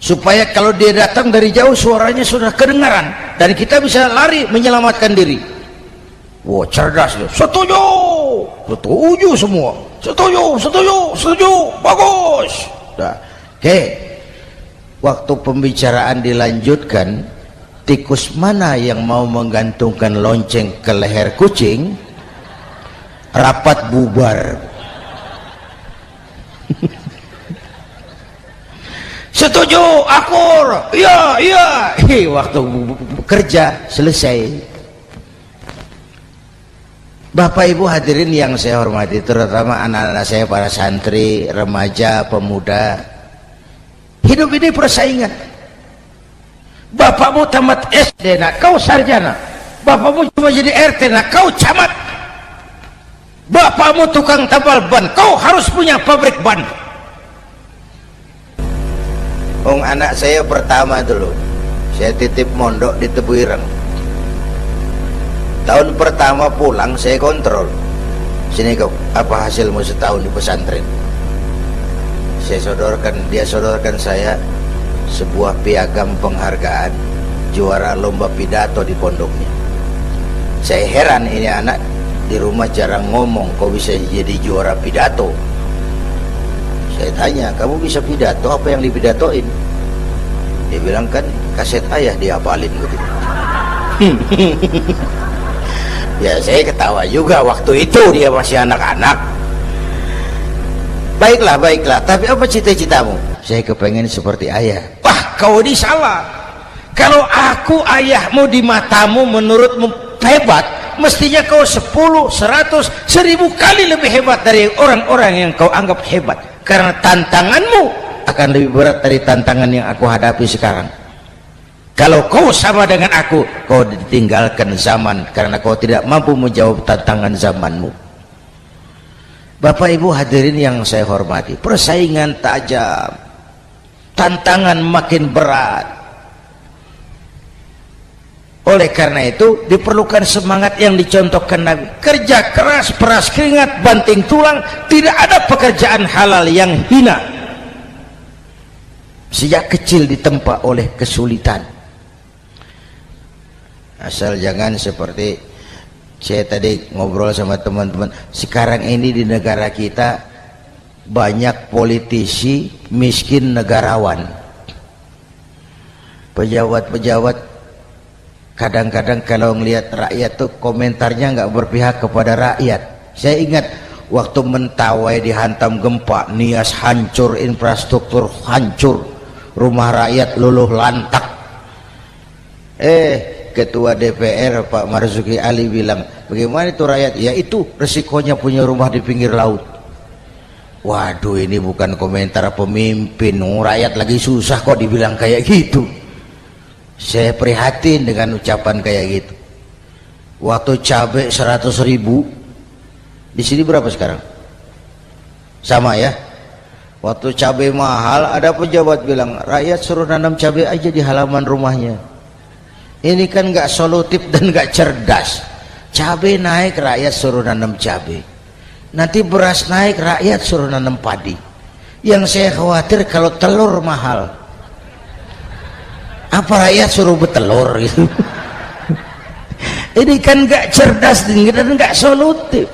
supaya kalau dia datang dari jauh suaranya sudah kedengaran dan kita bisa lari menyelamatkan diri. Wah, cerdas dia. Setuju semua. Setuju, bagus. Nah, oke. Waktu pembicaraan dilanjutkan, tikus mana yang mau menggantungkan lonceng ke leher kucing? Rapat bubar. Setuju, akur. Iya. Waktu kerja selesai. Bapak Ibu hadirin yang saya hormati, terutama anak-anak saya, para santri, remaja, pemuda. Hidup ini persaingan. Bapakmu tamat SD, nak kau sarjana. Bapakmu cuma jadi RT, nak kau camat. Bapakmu tukang tambal ban, kau harus punya pabrik ban. Anak saya pertama dulu, saya titip mondok di Tebu Ireng. Tahun pertama pulang saya kontrol, sini kau, apa hasilmu setahun di pesantren? Dia sodorkan saya sebuah piagam penghargaan juara lomba pidato di pondoknya. Saya heran, ini anak di rumah jarang ngomong, kok bisa jadi juara pidato? Saya tanya, kamu bisa pidato, apa yang dipidatoin? Dia bilang, kan kaset ayah dihafalin gitu. Ya saya ketawa juga, waktu itu dia masih anak-anak. Baiklah, tapi apa cita-citamu? Saya kepengen seperti ayah. Wah, kau ini salah. Kalau aku ayahmu di matamu menurutmu hebat, mestinya kau 10, 100, 1000 kali lebih hebat dari orang-orang yang kau anggap hebat, karena tantanganmu akan lebih berat dari tantangan yang aku hadapi sekarang. Kalau kau sama dengan aku, kau ditinggalkan zaman karena kau tidak mampu menjawab tantangan zamanmu. Bapak Ibu hadirin yang saya hormati, persaingan tajam, tantangan makin berat. Oleh karena itu diperlukan semangat yang dicontohkan Nabi. Kerja keras, peras keringat, banting tulang. Tidak ada pekerjaan halal yang hina. Sejak kecil ditempa oleh kesulitan. Asal jangan seperti saya tadi ngobrol sama teman-teman, sekarang ini di negara kita banyak politisi miskin negarawan. Pejabat-pejabat kadang-kadang kalau ngelihat rakyat tuh komentarnya nggak berpihak kepada rakyat. Saya ingat waktu Mentawai dihantam gempa, Nias hancur, infrastruktur hancur, rumah rakyat luluh lantak. Ketua DPR Pak Marzuki Ali bilang, bagaimana itu rakyat? Ya itu resikonya punya rumah di pinggir laut. Waduh, ini bukan komentar pemimpin, rakyat lagi susah kok dibilang kayak gitu. Saya prihatin dengan ucapan kayak gitu. Waktu cabai 100.000, di sini berapa sekarang? Sama ya. Waktu cabai mahal, ada pejabat bilang, rakyat suruh nanam cabai aja di halaman rumahnya. Ini kan nggak solutif dan nggak cerdas. Cabai naik, rakyat suruh nanam cabai. Nanti beras naik, rakyat suruh nanam padi. Yang saya khawatir kalau telur mahal, apa rakyat suruh bertelur gitu? Ini kan nggak cerdas dan nggak solutif.